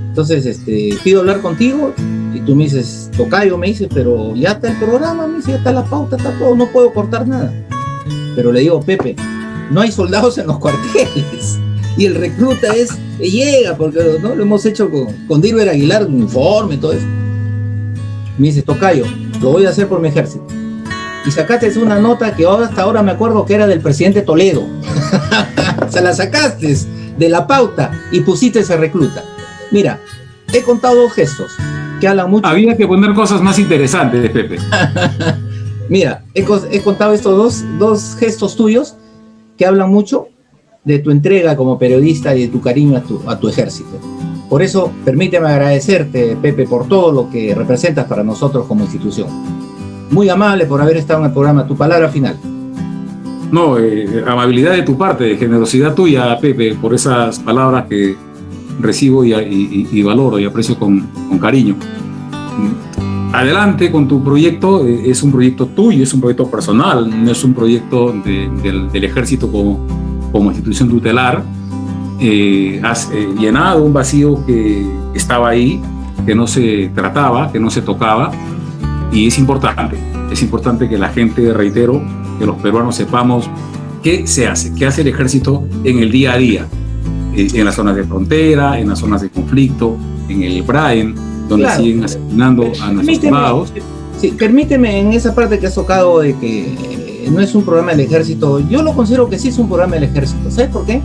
Entonces, pido hablar contigo, y tú me dices, tocayo, me dices, pero ya está el programa, me dice, ya está la pauta, está todo, no puedo cortar nada. Pero le digo, Pepe, no hay soldados en los cuarteles. Y El Recluta llega, porque ¿no? Lo hemos hecho con Dilber Aguilar, un informe, todo eso. Me dice, tocayo, lo voy a hacer por mi ejército. Y sacaste una nota que hasta ahora me acuerdo que era del presidente Toledo. Se la sacaste de la pauta y pusiste ese Recluta. Mira, he contado dos gestos que hablan mucho. Había que poner cosas más interesantes, Pepe. Mira, he contado estos dos gestos tuyos que hablan mucho de tu entrega como periodista y de tu cariño a tu ejército. Por eso, permíteme agradecerte, Pepe, por todo lo que representas para nosotros como institución. Muy amable por haber estado en el programa. Tu palabra final. No, amabilidad de tu parte, generosidad tuya, Pepe, por esas palabras que recibo y valoro y aprecio con cariño. Adelante con tu proyecto. Es un proyecto tuyo, es un proyecto personal, no es un proyecto del ejército como institución tutelar. Has llenado un vacío que estaba ahí, que no se trataba, que no se tocaba, y es importante que la gente, reitero, que los peruanos sepamos qué se hace, qué hace el ejército en el día a día, en las zonas de frontera, en las zonas de conflicto, en el Brain, donde siguen asesinando a nuestros soldados. Sí, permíteme, en esa parte que has tocado de que no es un programa del ejército, yo lo considero que sí es un programa del ejército. ¿Sabes por qué?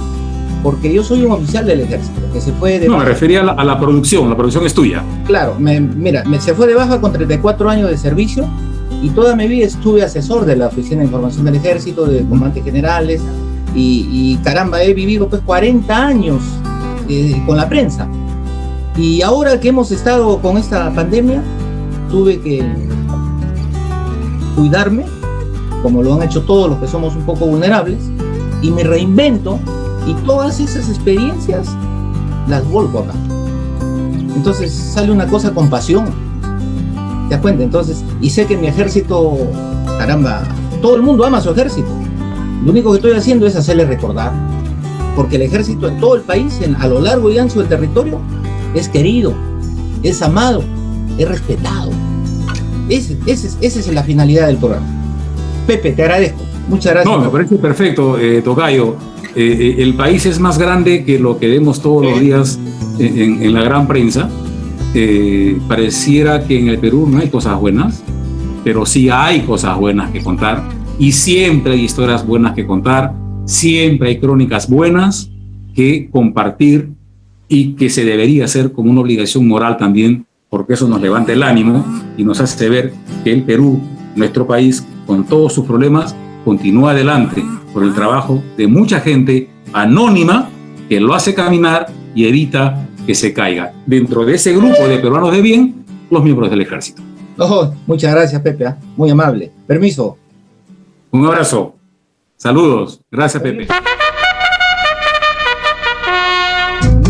Porque yo soy un oficial del ejército, que se fue de baja. No, me refería a la producción es tuya. Claro, se fue de baja con 34 años de servicio, y toda mi vida estuve asesor de la Oficina de Información del Ejército, de comandantes generales, y caramba, he vivido pues 40 años con la prensa. Y ahora que hemos estado con esta pandemia, tuve que cuidarme, como lo han hecho todos los que somos un poco vulnerables, y me reinvento, y todas esas experiencias las vuelvo acá. Entonces sale una cosa con pasión, ¿te das cuenta? Entonces, y sé que mi ejército, caramba, todo el mundo ama a su ejército. Lo único que estoy haciendo es hacerle recordar, porque el ejército en todo el país, a lo largo y ancho del territorio, es querido, es amado, es respetado. Esa es la finalidad del programa. Pepe, te agradezco. Muchas gracias. No, me parece perfecto, Tocayo. El país es más grande que lo que vemos todos los días en la gran prensa. Pareciera que en el Perú no hay cosas buenas, pero sí hay cosas buenas que contar, y siempre hay historias buenas que contar, siempre hay crónicas buenas que compartir, y que se debería hacer como una obligación moral también, porque eso nos levanta el ánimo y nos hace ver que el Perú, nuestro país, con todos sus problemas, continúa adelante por el trabajo de mucha gente anónima que lo hace caminar y evita que se caiga. Dentro de ese grupo de peruanos de bien, los miembros del ejército. Oh, muchas gracias, Pepe, muy amable. Permiso. Un abrazo. Saludos. Gracias, Pepe.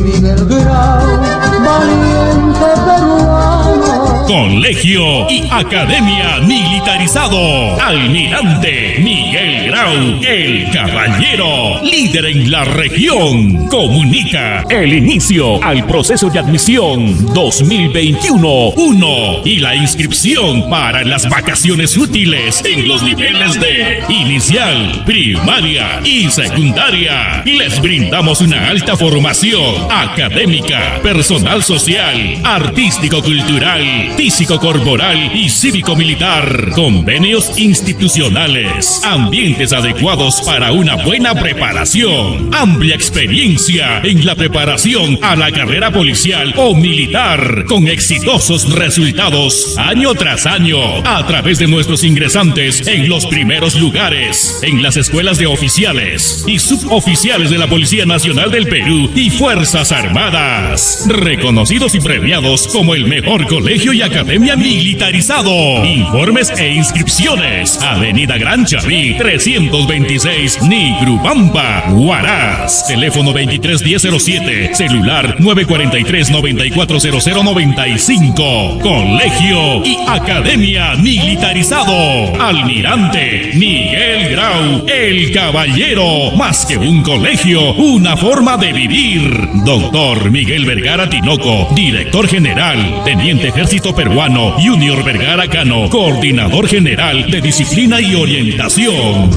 Miguel Grau, valiente peruano. Colegio y Academia Militarizado. Almirante Miguel Grau, el caballero, líder en la región. Comunica el inicio al proceso de admisión 2021-1 y la inscripción para las vacaciones útiles en los niveles de inicial, primaria y secundaria. Les brindamos una alta formación académica, personal social, artístico-cultural, físico-corporal y cívico-militar. Convenios institucionales, ambientes adecuados para una buena preparación, amplia experiencia en la preparación a la carrera policial o militar, con exitosos resultados año tras año, a través de nuestros ingresantes en los primeros lugares, en las escuelas de oficiales y suboficiales de la Policía Nacional del Perú y Fuerzas Armadas, reconocidos y premiados como el mejor colegio y academia militarizado. Informes e inscripciones: Avenida Gran Chaví 326, Nigrubamba, Huaraz. Teléfono 231007, celular 943-940095. Colegio y Academia Militarizado. Almirante Miguel Grau, el caballero. Más que un colegio, una forma de vivir. Doctor Miguel Vergara Tinoco, director general. Teniente Ejército Peruano Junior Vergara Cano, coordinador general de disciplina y orientación.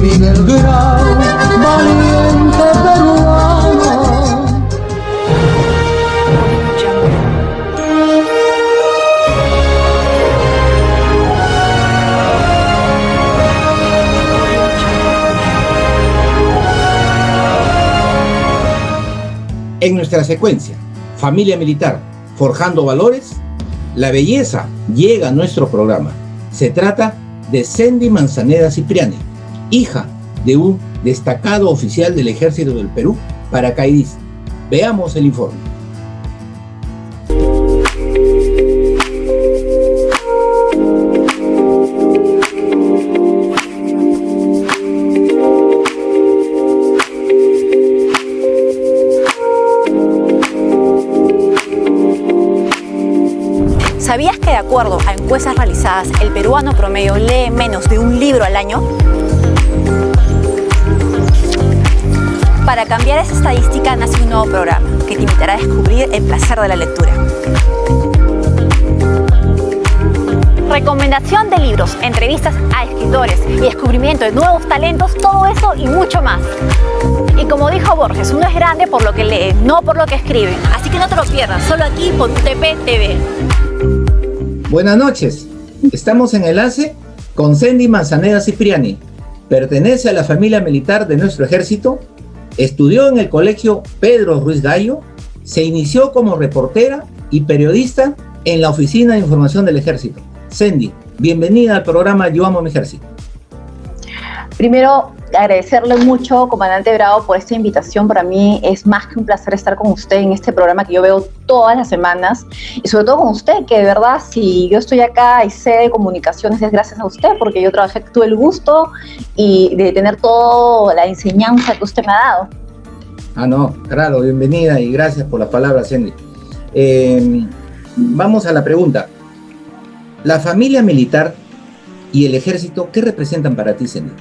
Miguel Grau, valiente peruano. En nuestra secuencia, Familia Militar, Forjando Valores, la belleza llega a nuestro programa. Se trata de Sendy Manzaneda Cipriani, hija de un destacado oficial del Ejército del Perú, paracaidista. Veamos el informe. ¿Sabías que de acuerdo a encuestas realizadas, el peruano promedio lee menos de un libro al año? Para cambiar esa estadística nace un nuevo programa que te invitará a descubrir el placer de la lectura. Recomendación de libros, entrevistas a escritores y descubrimiento de nuevos talentos, todo eso y mucho más. Y como dijo Borges, uno es grande por lo que lee, no por lo que escribe. Así que no te lo pierdas, solo aquí por UTP TV. Buenas noches, estamos en enlace con Sendy Manzaneda Cipriani. Pertenece a la familia militar de nuestro ejército, estudió en el colegio Pedro Ruiz Gallo, se inició como reportera y periodista en la Oficina de Información del Ejército. Sendy, bienvenida al programa Yo Amo a mi Ejército. Primero, agradecerle mucho, comandante Bravo, por esta invitación. Para mí es más que un placer estar con usted en este programa que yo veo todas las semanas, y sobre todo con usted, que de verdad, si yo estoy acá y sé de comunicaciones, es gracias a usted, porque yo tuve el gusto y de tener toda la enseñanza que usted me ha dado. Ah, no, claro, bienvenida y gracias por las palabras, Cindy. Vamos a la pregunta. La familia militar y el ejército, ¿qué representan para ti, Cindy?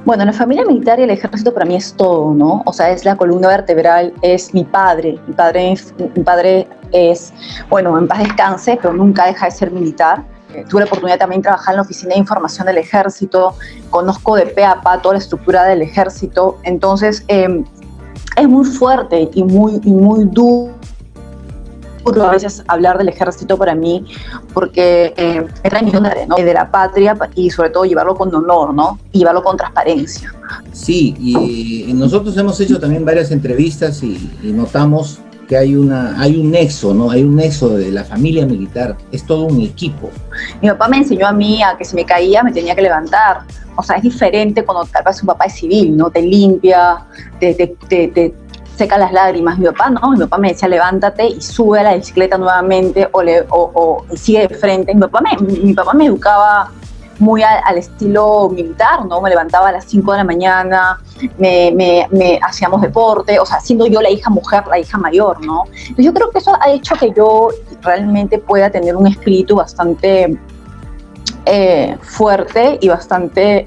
Bueno, la familia militar y el ejército para mí es todo, ¿no? O sea, es la columna vertebral, es mi padre. Mi padre es, bueno, en paz descanse, pero nunca deja de ser militar. Tuve la oportunidad también de trabajar en la Oficina de Información del Ejército, conozco de pe a pa toda la estructura del Ejército, entonces es muy fuerte y muy duro a veces hablar del Ejército para mí, porque es la misión de la patria y sobre todo llevarlo con honor, ¿no? Y llevarlo con transparencia. Sí, y nosotros hemos hecho también varias entrevistas y notamos que hay un nexo, ¿no? Hay un nexo de la familia militar, es todo un equipo. Mi papá me enseñó a mí a que si me caía me tenía que levantar. O sea, es diferente cuando tal vez un papá es civil, ¿no? Te limpia, te seca las lágrimas. Mi papá no, mi papá me decía levántate y sube a la bicicleta nuevamente o sigue de frente. Mi papá me educaba muy al estilo militar, ¿no? Me levantaba a las 5 de la mañana, hacíamos deporte, o sea, siendo yo la hija mujer, la hija mayor, ¿no? Entonces yo creo que eso ha hecho que yo realmente pueda tener un espíritu bastante fuerte y bastante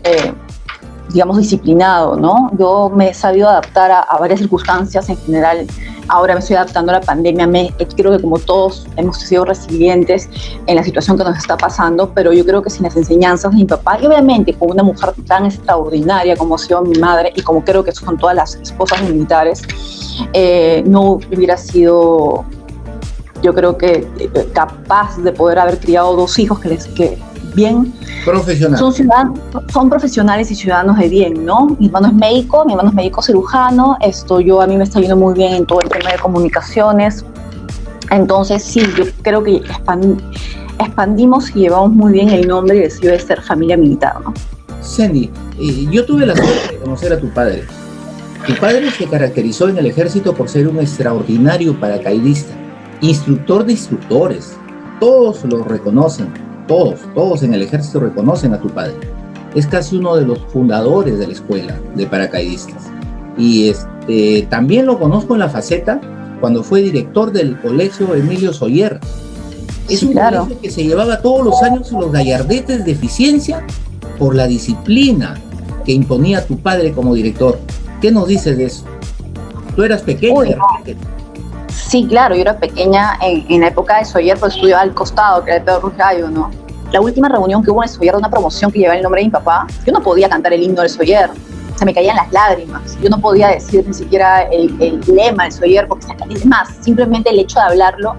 digamos, disciplinado, ¿no? Yo me he sabido adaptar a varias circunstancias en general. Ahora me estoy adaptando a la pandemia. Creo que como todos hemos sido resilientes en la situación que nos está pasando, pero yo creo que sin las enseñanzas de mi papá, y obviamente con una mujer tan extraordinaria como ha sido mi madre, y como creo que son todas las esposas de militares, no hubiera sido, yo creo que capaz de poder haber criado dos hijos que bien son profesionales y ciudadanos de bien, ¿no? Mi hermano es médico cirujano, a mí me está yendo muy bien en todo el tema de comunicaciones. Entonces sí, yo creo que expandimos y llevamos muy bien el nombre y decidió de ser familia militar, ¿no? Cindy, yo tuve la suerte de conocer a tu padre. Tu padre se caracterizó en el ejército por ser un extraordinario paracaidista, instructor de instructores. Todos lo reconocen. Todos en el ejército reconocen a tu padre. Es casi uno de los fundadores de la escuela de paracaidistas. Y también lo conozco en la faceta cuando fue director del colegio Emilio Soller. Es un colegio que se llevaba todos los años los gallardetes de eficiencia por la disciplina que imponía tu padre como director. ¿Qué nos dices de eso? Tú eras pequeña. Sí, claro, yo era pequeña en la época de Soller, pues estudiaba al costado, que era el Pedro Ruiz Gallo, ¿no? La última reunión que hubo en Soller, una promoción que llevaba el nombre de mi papá, yo no podía cantar el himno del Soller, se me caían las lágrimas, yo no podía decir ni siquiera el lema del Soller, porque es más, simplemente el hecho de hablarlo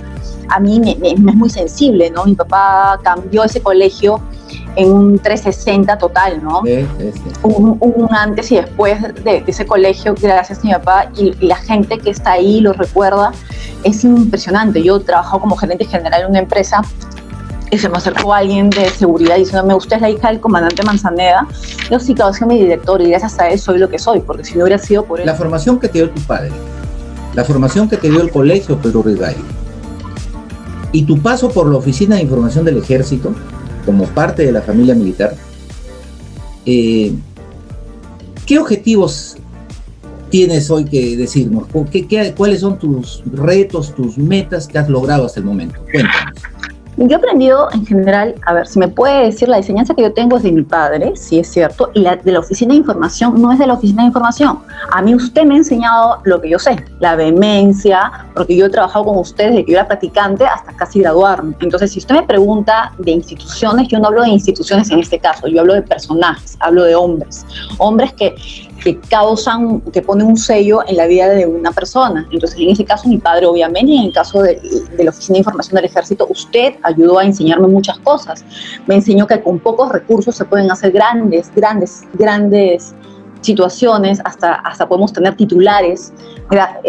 a mí me es muy sensible, ¿no? Mi papá cambió ese colegio en un 360 total, ¿no? Sí. Un antes y después de ese colegio, gracias a mi papá, y la gente que está ahí lo recuerda, es impresionante. Yo he trabajado como gerente general en una empresa y se me acercó alguien de seguridad diciéndome, usted es la hija del comandante Manzaneda. Yo sí, claro, soy mi director y gracias a él soy lo que soy, porque si no hubiera sido por él. La formación que te dio tu padre, la formación que te dio el colegio Pedro Ruiz Gallo, y tu paso por la Oficina de Información del Ejército, como parte de la familia militar, ¿qué objetivos tienes hoy que decirnos? ¿Cuáles son tus retos, tus metas que has logrado hasta el momento? Cuéntanos. Yo he aprendido en general, a ver, si me puede decir, la enseñanza que yo tengo es de mi padre, sí es cierto, y la de la Oficina de Información no es de la Oficina de Información. A mí usted me ha enseñado lo que yo sé, la vehemencia, porque yo he trabajado con usted desde que yo era practicante hasta casi graduarme. Entonces, si usted me pregunta de instituciones, yo no hablo de instituciones en este caso, yo hablo de personajes, hablo de hombres que causan, que ponen un sello en la vida de una persona. Entonces, en ese caso, mi padre, obviamente, y en el caso de la Oficina de Información del Ejército, usted ayudó a enseñarme muchas cosas. Me enseñó que con pocos recursos se pueden hacer grandes situaciones, hasta podemos tener titulares,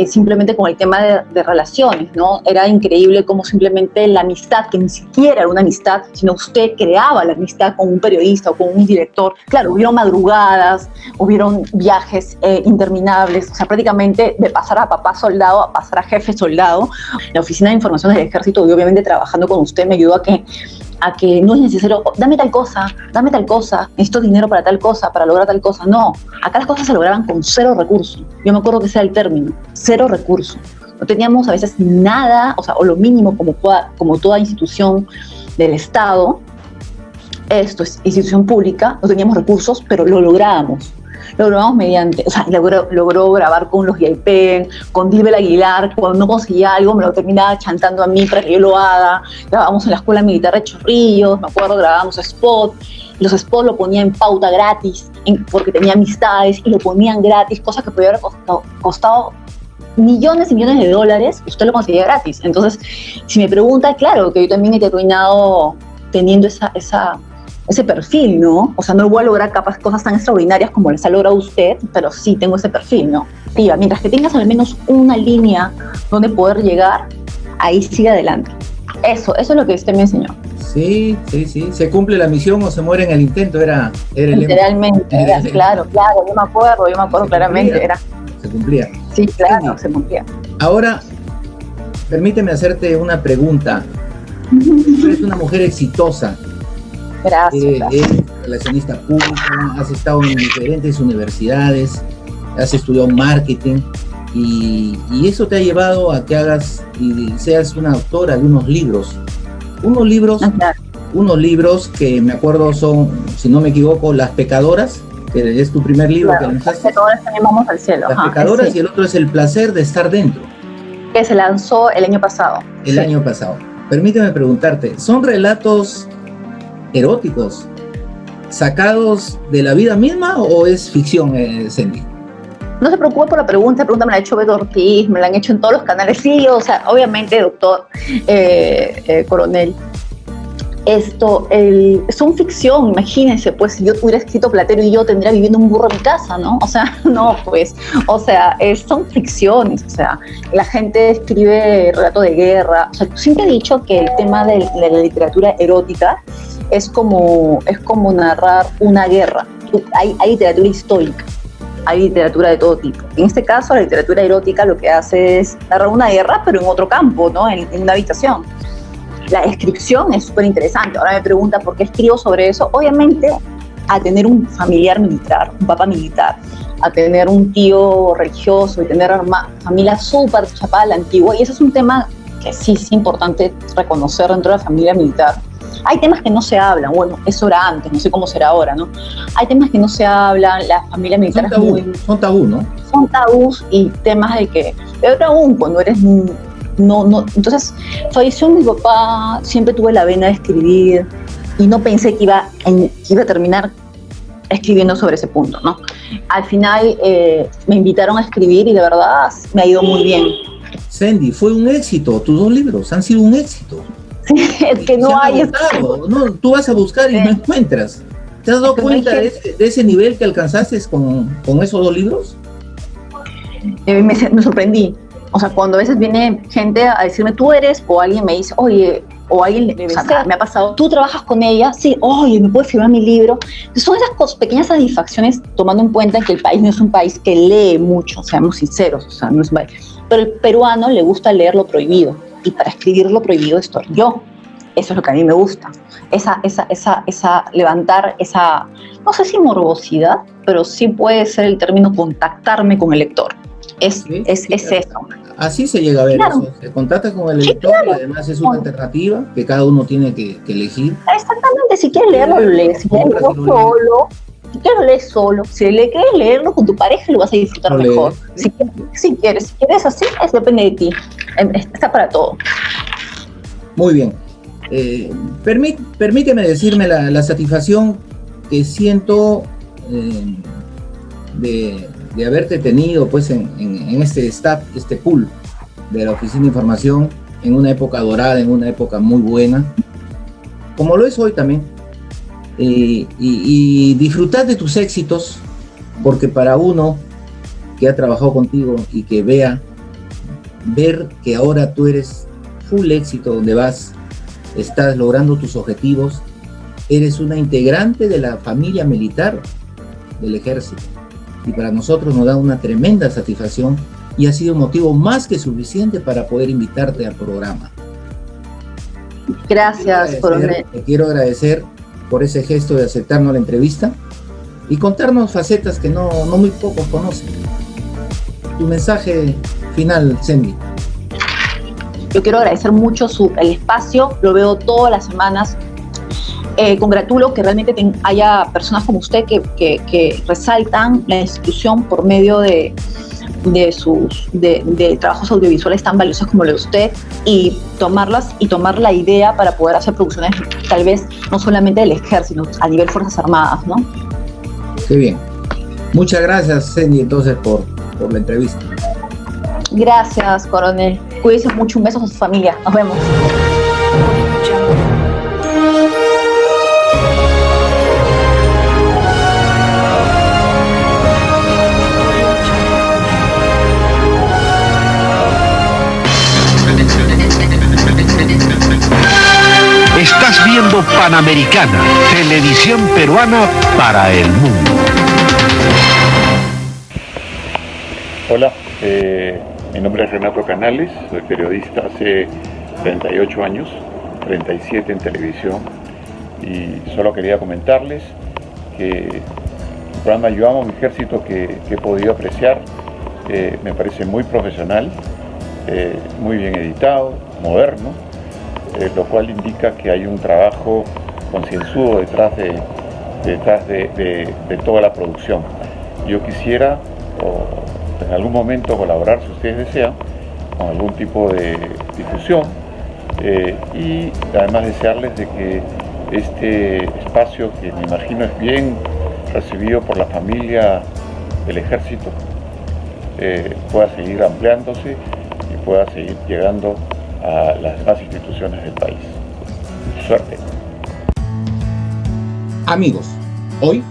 simplemente con el tema de relaciones, ¿no? Era increíble cómo simplemente la amistad, que ni siquiera era una amistad, sino usted creaba la amistad con un periodista o con un director. Claro, hubieron madrugadas, hubieron viajes interminables, o sea, prácticamente de pasar a papá soldado a pasar a jefe soldado. La Oficina de Información del Ejército, y obviamente trabajando con usted, me ayudó a que no es necesario, dame tal cosa, necesito dinero para tal cosa, para lograr tal cosa. No, acá las cosas se lograban con cero recursos. Yo me acuerdo que ese era el término, cero recursos. No teníamos a veces nada, o lo mínimo como toda institución del Estado. Esto es institución pública, no teníamos recursos, pero lo lográbamos. Lo logramos mediante, logró grabar con los Yaipen, con Dilbel Aguilar. Cuando no conseguía algo me lo terminaba chantando a mí para que yo lo haga. Grabamos en la Escuela Militar de Chorrillos, me acuerdo, grabábamos spot. Los spots lo ponía en pauta gratis, porque tenía amistades y lo ponían gratis, cosa que podía haber costado millones y millones de dólares, usted lo conseguía gratis. Entonces, si me pregunta, claro que yo también he terminado teniendo ese perfil, ¿no? O sea, no voy a lograr capaz cosas tan extraordinarias como les ha logrado usted, pero sí tengo ese perfil, ¿no? Mientras que tengas al menos una línea donde poder llegar, ahí sigue adelante. Eso es lo que usted me enseñó. Sí, se cumple la misión o se muere en el intento, era literalmente, claro, yo me acuerdo claramente, se cumplía. Sí, claro, se cumplía. Ahora, permíteme hacerte una pregunta. Tú eres una mujer exitosa. Gracias. Eres relacionista pública, has estado en diferentes universidades, has estudiado marketing y eso te ha llevado a que hagas y seas una autora de unos libros. Unos libros que me acuerdo son, si no me equivoco, Las Pecadoras, que es tu primer libro, claro, que lanzaste. Las Pecadoras también vamos al cielo. Las Pecadoras, y el otro es El Placer de Estar Dentro. Que se lanzó el año pasado. El año pasado. Permíteme preguntarte, ¿son relatos eróticos sacados de la vida misma o es ficción, Sandy? No se preocupe por la pregunta me la ha hecho Beto Ortiz, me la han hecho en todos los canales. Sí, o sea, obviamente, doctor coronel, son ficción. Imagínense, pues, si yo hubiera escrito Platero y yo tendría viviendo un burro en mi casa, ¿no? O sea, no, pues, o sea, son ficciones. O sea, la gente escribe relato de guerra. O sea, siempre he dicho que el tema de la literatura erótica es como narrar una guerra. Hay literatura histórica, hay literatura de todo tipo. En este caso, la literatura erótica lo que hace es narrar una guerra, pero en otro campo, ¿no? En una habitación. La descripción es súper interesante. Ahora me pregunta por qué escribo sobre eso. Obviamente, a tener un familiar militar, un papá militar, a tener un tío religioso y tener familia súper chapada a la antigua, y eso es un tema que sí es importante reconocer dentro de la familia militar. Hay temas que no se hablan, bueno, eso era antes, no sé cómo será ahora, ¿no? Hay temas que no se hablan, la familia militar son tabú, ¿no? Son tabús y temas de que, peor aún, cuando eres entonces, falleció mi papá, siempre tuve la vena de escribir y no pensé que iba a terminar escribiendo sobre ese punto, ¿no? Al final me invitaron a escribir y de verdad me ha ido muy bien. Sandy, fue un éxito, tus 2 libros han sido un éxito. Sí, es que no hay... No, tú vas a buscar y no encuentras. ¿Te has dado cuenta de ese nivel que alcanzaste con esos 2 libros? Me sorprendí. O sea, cuando a veces viene gente a decirme, tú eres, o alguien me dice, oye, o alguien me ha pasado, tú trabajas con ella, sí, oye, ¿me puedes firmar mi libro? Entonces, son esas pequeñas satisfacciones, tomando en cuenta que el país no es un país que lee mucho, seamos sinceros, o sea, no es un país. Pero el peruano le gusta leer lo prohibido, y para escribir lo prohibido estoy yo. Eso es lo que a mí me gusta. Levantar esa, no sé si morbosidad, pero sí puede ser el término contactarme con el lector. Es eso. Así se llega a ver, claro. Eso. Se contacta con el lector, claro. Y además es una alternativa que cada uno tiene que elegir. Exactamente, si quieres leerlo, lo lees. Si quieres leerlo solo, lo lees solo. Si quieres leerlo con tu pareja, lo vas a disfrutar mejor. Si quieres así, eso depende de ti. Está para todo. Muy bien. Permíteme decirme la satisfacción que siento de haberte tenido pues en este staff, este pool de la Oficina de Información, en una época dorada, en una época muy buena, como lo es hoy también, y disfrutar de tus éxitos, porque para uno que ha trabajado contigo y que ver que ahora tú eres full éxito donde vas, estás logrando tus objetivos, eres una integrante de la familia militar del ejército, y para nosotros nos da una tremenda satisfacción y ha sido un motivo más que suficiente para poder invitarte al programa. Gracias, coronel. Te quiero agradecer por ese gesto de aceptarnos la entrevista y contarnos facetas que no muy pocos conocen. Tu mensaje final, Sendy. Yo quiero agradecer mucho el espacio, lo veo todas las semanas. Congratulo que realmente haya personas como usted que resaltan la institución por medio de trabajos audiovisuales tan valiosos como el de usted, y tomar la idea para poder hacer producciones tal vez no solamente del ejército, a nivel Fuerzas Armadas, ¿no? Qué bien. Muchas gracias, Sendy, entonces por la entrevista. Gracias, coronel. Cuídense mucho, un beso a su familia. Nos vemos. Estás viendo Panamericana, televisión peruana para el mundo. Hola, mi nombre es Renato Canales, soy periodista hace 38 años, 37 en televisión, y solo quería comentarles que el programa Yo Amo a mi Ejército que he podido apreciar me parece muy profesional, muy bien editado, moderno, lo cual indica que hay un trabajo concienzudo detrás de toda la producción. Yo quisiera en algún momento colaborar, si ustedes desean, con algún tipo de difusión, y además desearles de que este espacio, que me imagino es bien recibido por la familia del ejército, pueda seguir ampliándose y pueda seguir llegando a las demás instituciones del país. Suerte. Amigos, hoy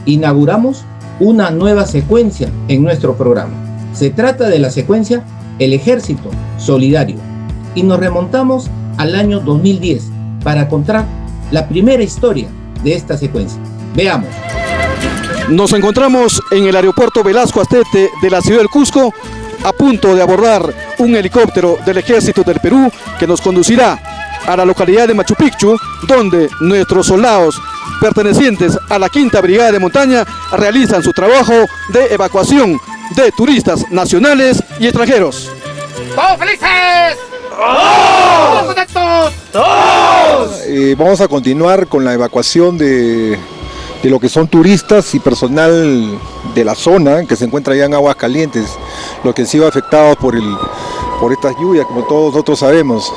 inauguramos una nueva secuencia en nuestro programa. Se trata de la secuencia El Ejército Solidario, y nos remontamos al año 2010 para contar la primera historia de esta secuencia. Veamos. Nos encontramos en el aeropuerto Velasco Astete de la ciudad del Cusco, a punto de abordar un helicóptero del Ejército del Perú que nos conducirá a la localidad de Machu Picchu, donde nuestros soldados pertenecientes a la 5ª Brigada de Montaña realizan su trabajo de evacuación de turistas nacionales y extranjeros. ¡Todos felices! ¡Todos contentos! ¡Todos! Vamos a continuar con la evacuación de lo que son turistas y personal de la zona que se encuentra allá en Aguascalientes, los que han sido afectados por estas lluvias, como todos nosotros sabemos.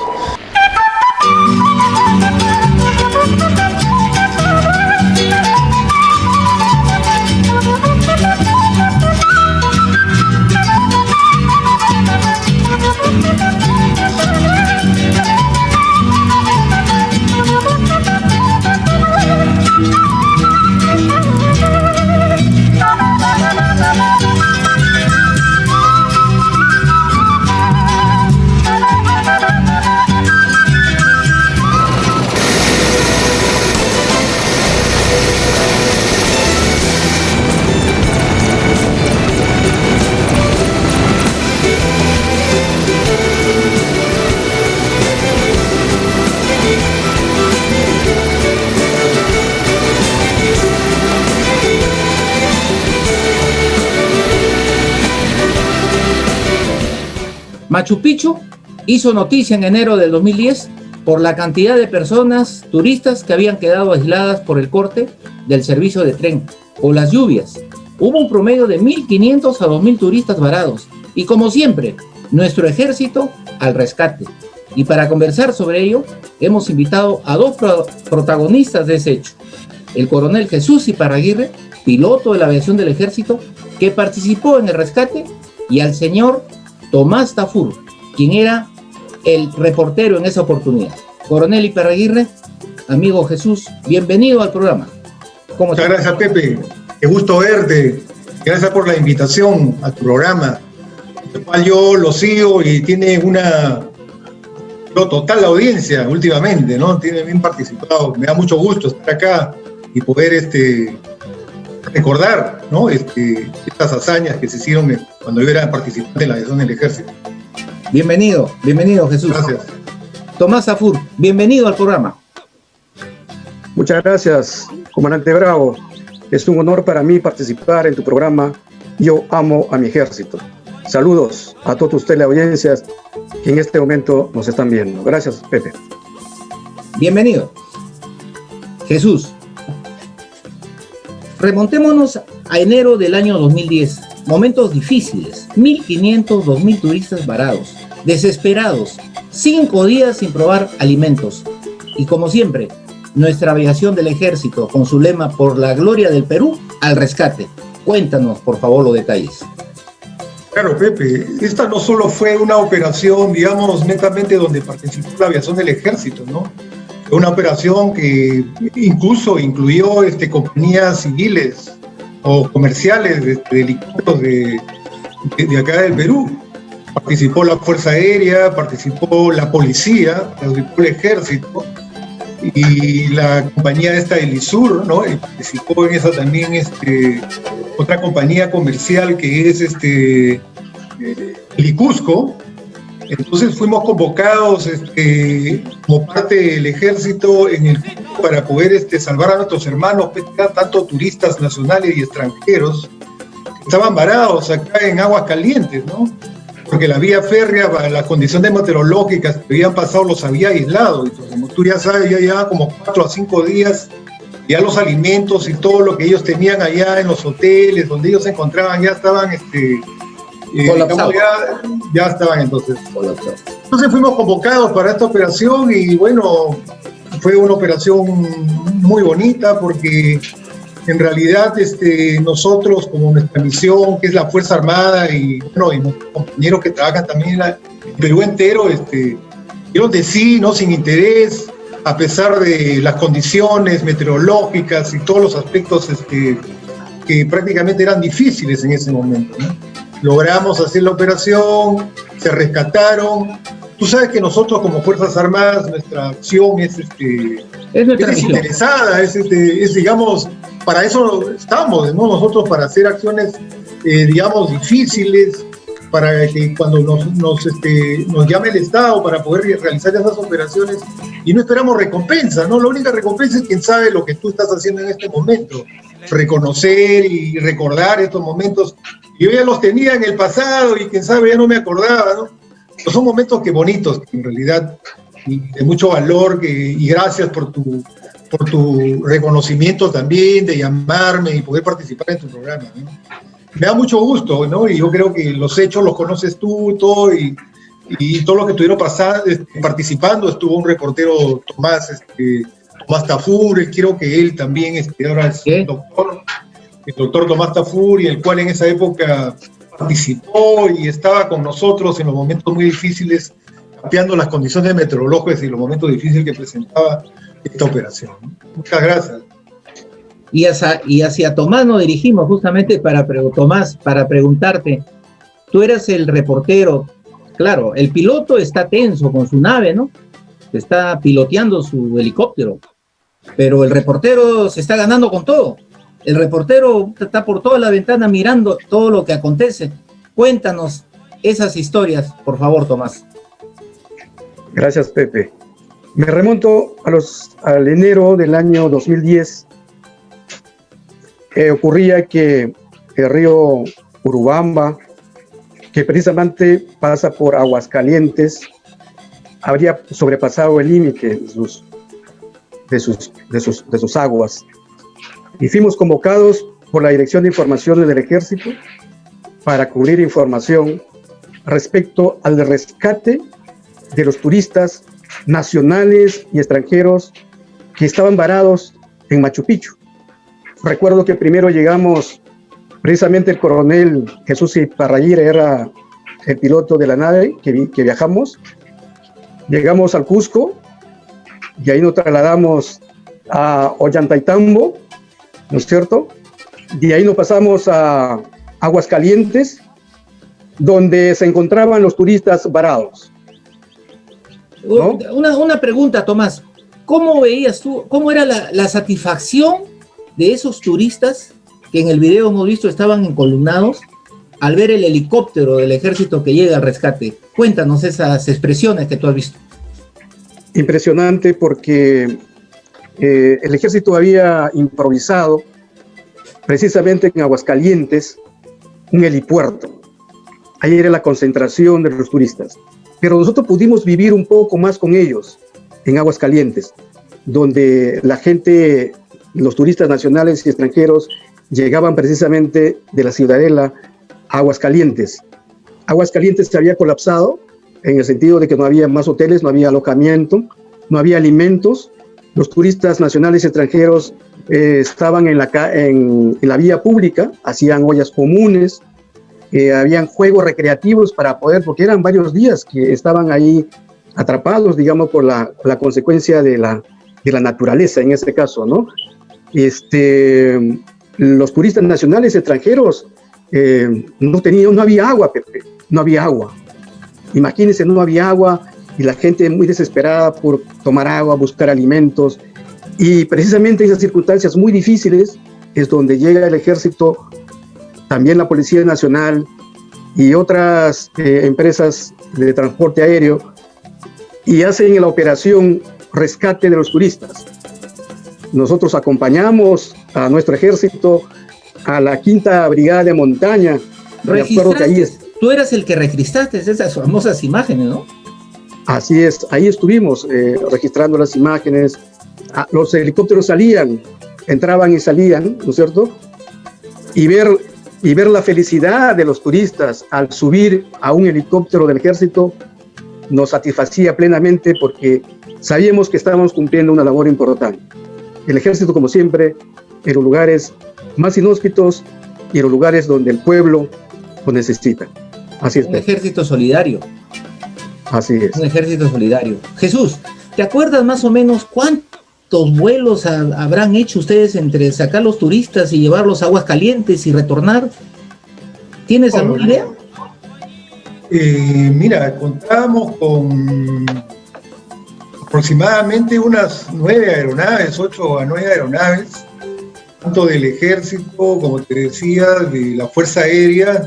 Machu Picchu hizo noticia en enero del 2010 por la cantidad de personas turistas que habían quedado aisladas por el corte del servicio de tren o las lluvias. Hubo un promedio de 1.500 a 2.000 turistas varados y, como siempre, nuestro ejército al rescate. Y para conversar sobre ello, hemos invitado a dos protagonistas de ese hecho: el coronel Jesús Iparraguirre, piloto de la aviación del ejército, que participó en el rescate, y al señor Tomás Tafur, quien era el reportero en esa oportunidad. Coronel Iparraguirre, amigo Jesús, bienvenido al programa. Muchas gracias, Pepe. Qué gusto verte. Gracias por la invitación a tu programa, el cual yo lo sigo y tiene una total audiencia últimamente, ¿no? Tiene bien participado. Me da mucho gusto estar acá y poder recordar, ¿no? Estas hazañas que se hicieron cuando yo era participante en la aviación del ejército. Bienvenido Jesús. Gracias. Tomás Zafur, bienvenido al programa. Muchas gracias, comandante Bravo. Es un honor para mí participar en tu programa Yo Amo a mi Ejército. Saludos a todos ustedes, la audiencia, que en este momento nos están viendo. Gracias, Pepe. Bienvenido. Jesús, remontémonos a enero del año 2010. Momentos difíciles. 1.500, 2.000 turistas varados, desesperados, 5 días sin probar alimentos. Y como siempre, nuestra aviación del ejército, con su lema por la gloria del Perú, al rescate. Cuéntanos, por favor, los detalles. Claro, Pepe, esta no solo fue una operación, digamos, netamente donde participó la aviación del ejército, ¿no? Fue una operación que incluso incluyó compañías civiles o comerciales de helicópteros de acá del Perú. Participó la Fuerza Aérea, participó la Policía, participó el Ejército, y la compañía del ISUR, ¿no? Y participó en esa también otra compañía comercial que es Licusco. Entonces fuimos convocados como parte del ejército para poder salvar a nuestros hermanos, tanto turistas nacionales y extranjeros, que estaban varados acá en aguas calientes, ¿no? Porque la vía férrea, las condiciones meteorológicas que habían pasado los había aislado. Y como tú ya sabes, ya llevaba como 4 a 5 días, ya los alimentos y todo lo que ellos tenían allá en los hoteles donde ellos se encontraban ya estaban, digamos, ya estaban entonces colapsados. Entonces fuimos convocados para esta operación y bueno, fue una operación muy bonita porque en realidad nosotros, como nuestra misión, que es la Fuerza Armada y bueno, y nuestros compañeros que trabajan también en el Perú entero, dieron de sí, ¿no? Sin interés, a pesar de las condiciones meteorológicas y todos los aspectos que prácticamente eran difíciles en ese momento, ¿no? Logramos hacer la operación, se rescataron. Tú sabes que nosotros como Fuerzas Armadas, nuestra acción es desinteresada, es digamos, para eso estamos, ¿no? Nosotros para hacer acciones, digamos, difíciles, para que cuando nos llame el Estado para poder realizar esas operaciones, y no esperamos recompensa, ¿no? La única recompensa es quien sabe lo que tú estás haciendo en este momento, reconocer y recordar estos momentos. Yo ya los tenía en el pasado y quien sabe ya no me acordaba, ¿no? Pero son momentos que bonitos, en realidad, y de mucho valor, y gracias por tu reconocimiento también, de llamarme y poder participar en tu programa, ¿no? Me da mucho gusto, ¿no? Y yo creo que los hechos los conoces tú, todo, y todo lo que estuvieron participando. Estuvo un reportero, Tomás Tafur, quiero que él también, ahora es el doctor Tomás Tafur, y el cual en esa época participó y estaba con nosotros en los momentos muy difíciles, cambiando las condiciones meteorológicas y los momentos difíciles que presentaba esta operación. Muchas gracias. Y hacia Tomás nos dirigimos justamente para preguntarte, tú eras el reportero, claro, el piloto está tenso con su nave, ¿no? Está piloteando su helicóptero, pero el reportero se está ganando con todo. El reportero está por toda la ventana mirando todo lo que acontece. Cuéntanos esas historias, por favor, Tomás. Gracias, Pepe. Me remonto al enero del año 2010. Ocurría que el río Urubamba, que precisamente pasa por Aguascalientes, habría sobrepasado el límite de sus aguas. Y fuimos convocados por la Dirección de Informaciones del Ejército para cubrir información respecto al rescate de los turistas nacionales y extranjeros que estaban varados en Machu Picchu. Recuerdo que primero llegamos, precisamente el coronel Jesús Iparraguirre era el piloto de la nave que viajamos. Llegamos al Cusco y ahí nos trasladamos a Ollantaytambo, ¿no es cierto? De ahí nos pasamos a Aguascalientes, donde se encontraban los turistas varados. ¿No? Una pregunta, Tomás. ¿Cómo veías tú, cómo era la satisfacción de esos turistas que en el video hemos visto estaban encolumnados al ver el helicóptero del ejército que llega al rescate? Cuéntanos esas expresiones que tú has visto. Impresionante, porque el ejército había improvisado precisamente en Aguascalientes un helipuerto. Ahí era la concentración de los turistas. Pero nosotros pudimos vivir un poco más con ellos en Aguascalientes, donde la gente, los turistas nacionales y extranjeros, llegaban precisamente de la Ciudadela a Aguascalientes. Aguascalientes se había colapsado en el sentido de que no había más hoteles, no había alojamiento, no había alimentos. Los turistas nacionales y extranjeros estaban en la vía pública, hacían ollas comunes, habían juegos recreativos para poder, porque eran varios días que estaban ahí atrapados, digamos, por la consecuencia de la naturaleza, en este caso, ¿no? Los turistas nacionales y extranjeros no había agua, Pepe, no había agua. Imagínense, no había agua y la gente muy desesperada por tomar agua, buscar alimentos. Y precisamente en esas circunstancias muy difíciles es donde llega el ejército, también la Policía Nacional y otras empresas de transporte aéreo, y hacen la operación rescate de los turistas. Nosotros acompañamos a nuestro ejército a la 5ª Brigada de Montaña. Tú eras el que registraste esas famosas imágenes, ¿no? Así es, ahí estuvimos registrando las imágenes. Los helicópteros salían, entraban y salían, ¿no es cierto? Y ver la felicidad de los turistas al subir a un helicóptero del ejército nos satisfacía plenamente, porque sabíamos que estábamos cumpliendo una labor importante. El ejército, como siempre, en los lugares más inhóspitos y en los lugares donde el pueblo lo necesita. Así es. Un ejército solidario. Así es. Un ejército solidario. Jesús, ¿te acuerdas más o menos cuántos vuelos habrán hecho ustedes entre sacar los turistas y llevarlos a Aguascalientes y retornar? ¿Tienes alguna idea? Mira, contábamos con aproximadamente unas 9 aeronaves, 8 a 9 aeronaves, tanto del ejército, como te decía, de la Fuerza Aérea,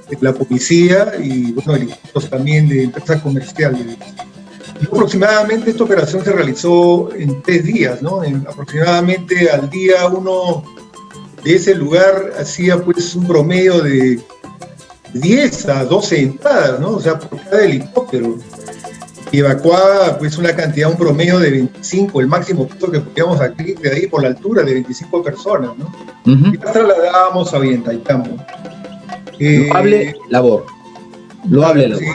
de la policía y, bueno, helicópteros también de empresas comerciales. Y aproximadamente esta operación se realizó en 3 días, ¿no? Aproximadamente al día 1 de ese lugar hacía pues un promedio de 10 a 12 entradas, ¿no? O sea, por cada helicóptero. Y evacuaba pues una cantidad, un promedio de 25, el máximo que podíamos aquí, de ahí por la altura, de 25 personas, ¿no? Y las trasladábamos a Ollantaytambo. Loable labor. Loable labor. Sí,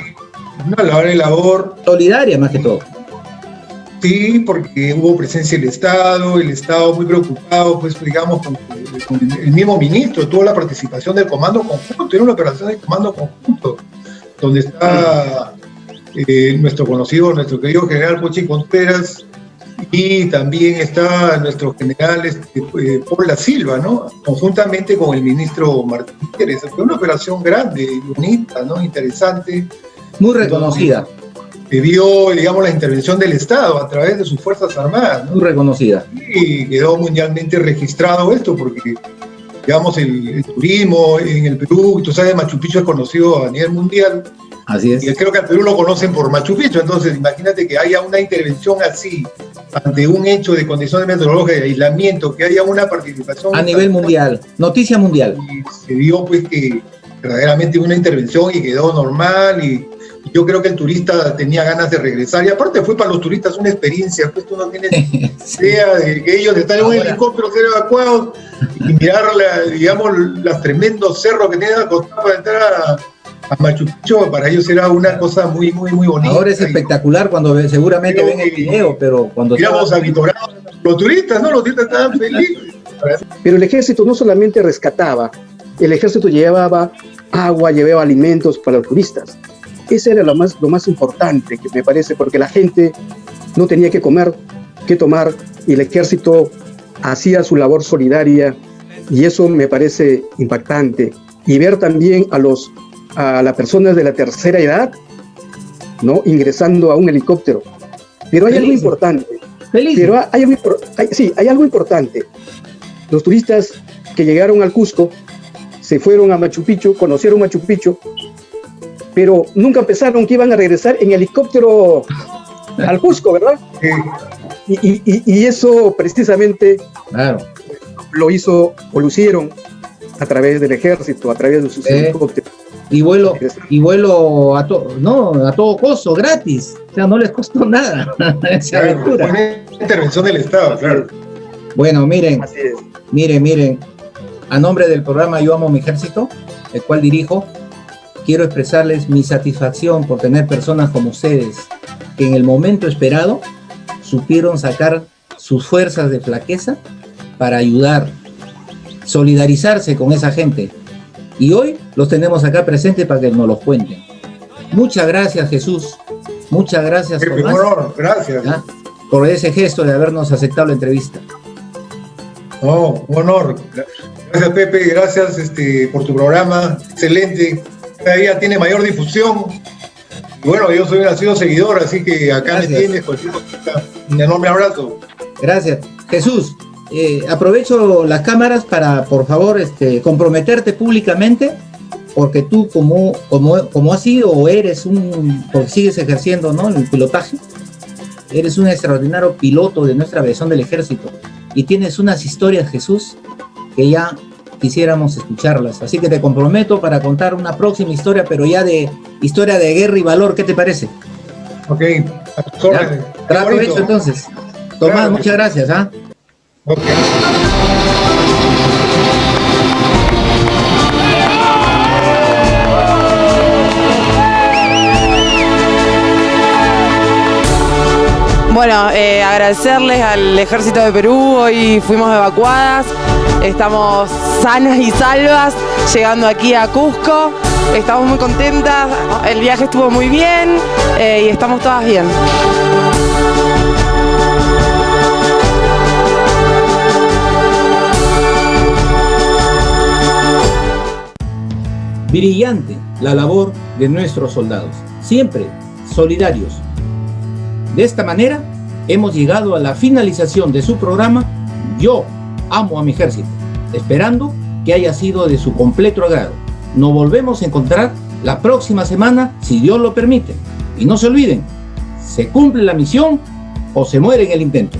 una loable labor. Solidaria más que todo. Sí, porque hubo presencia del Estado muy preocupado, pues digamos, con el mismo ministro, tuvo la participación del Comando Conjunto, era una operación de Comando Conjunto, donde está nuestro querido general Pochi Contreras, y también está nuestro general Paula Silva, ¿no? Conjuntamente con el ministro Martín Pérez. Fue una operación grande, bonita, ¿no? Interesante. Muy reconocida. Se vio, digamos, la intervención del Estado a través de sus Fuerzas Armadas, ¿no? Muy reconocida. Y quedó mundialmente registrado esto, porque, digamos, el turismo en el Perú, tú sabes, Machu Picchu es conocido a nivel mundial. Así es. Y creo que al Perú lo conocen por Machu Picchu, entonces imagínate que haya una intervención así, ante un hecho de condiciones meteorológicas, de aislamiento, que haya una participación a nivel mundial, noticia mundial. Y se vio pues que verdaderamente una intervención y quedó normal, y yo creo que el turista tenía ganas de regresar, y aparte fue para los turistas una experiencia, pues tú no tienes idea de que ellos están en un helicóptero, ser evacuados, y mirar, digamos, los tremendos cerros que tienen a costar para entrar a Machu Picchu. Para ellos era una cosa muy, muy, muy bonita. Ahora es espectacular cuando seguramente ven el video, pero cuando... Miramos a Vitorado, los turistas, ¿no? Los turistas estaban felices. Pero el ejército no solamente rescataba, el ejército llevaba agua, llevaba alimentos para los turistas. Ese era lo más importante, que me parece, porque la gente no tenía que comer, que tomar, y el ejército hacía su labor solidaria, y eso me parece impactante. y ver también a las personas de la tercera edad, ¿no?, ingresando a un helicóptero. Pero hay algo importante. Pero hay algo importante. Los turistas que llegaron al Cusco se fueron a Machu Picchu, conocieron Machu Picchu, pero nunca pensaron que iban a regresar en helicóptero al Cusco, ¿verdad? Y eso precisamente lo hicieron a través del ejército, a través de sus helicópteros. Y vuelo a todo costo, gratis. O sea, no les costó nada esa aventura. Fue una intervención del Estado, claro. Bueno, miren, a nombre del programa Yo Amo Mi Ejército, el cual dirijo, quiero expresarles mi satisfacción por tener personas como ustedes, que en el momento esperado supieron sacar sus fuerzas de flaqueza para ayudar, solidarizarse con esa gente. Y hoy los tenemos acá presentes para que nos los cuenten. Muchas gracias, Jesús. Muchas gracias, Tomás. Gracias. Por ese gesto de habernos aceptado la entrevista. No, un honor. Gracias, Pepe. Gracias por tu programa. Excelente. Cada día tiene mayor difusión. Y bueno, yo soy un nacido seguidor, así que acá me tienes. Cualquier cosita. Un enorme abrazo. Gracias. Jesús, aprovecho las cámaras para, por favor, comprometerte públicamente, porque tú como has sido o eres porque sigues ejerciendo, ¿no?, el pilotaje, eres un extraordinario piloto de nuestra aviación del ejército y tienes unas historias, Jesús, que ya quisiéramos escucharlas. Así que te comprometo para contar una próxima historia, pero ya de historia de guerra y valor. ¿Qué te parece? Ok. Trato hecho entonces. Tomás, claro, muchas gracias. Ok. Bueno, agradecerles al Ejército de Perú. Hoy fuimos evacuadas, estamos sanas y salvas llegando aquí a Cusco. Estamos muy contentas, el viaje estuvo muy bien y estamos todas bien. Brillante la labor de nuestros soldados, siempre solidarios. De esta manera, hemos llegado a la finalización de su programa Yo Amo a Mi Ejército, esperando que haya sido de su completo agrado. Nos volvemos a encontrar la próxima semana, si Dios lo permite. Y no se olviden, se cumple la misión o se muere en el intento.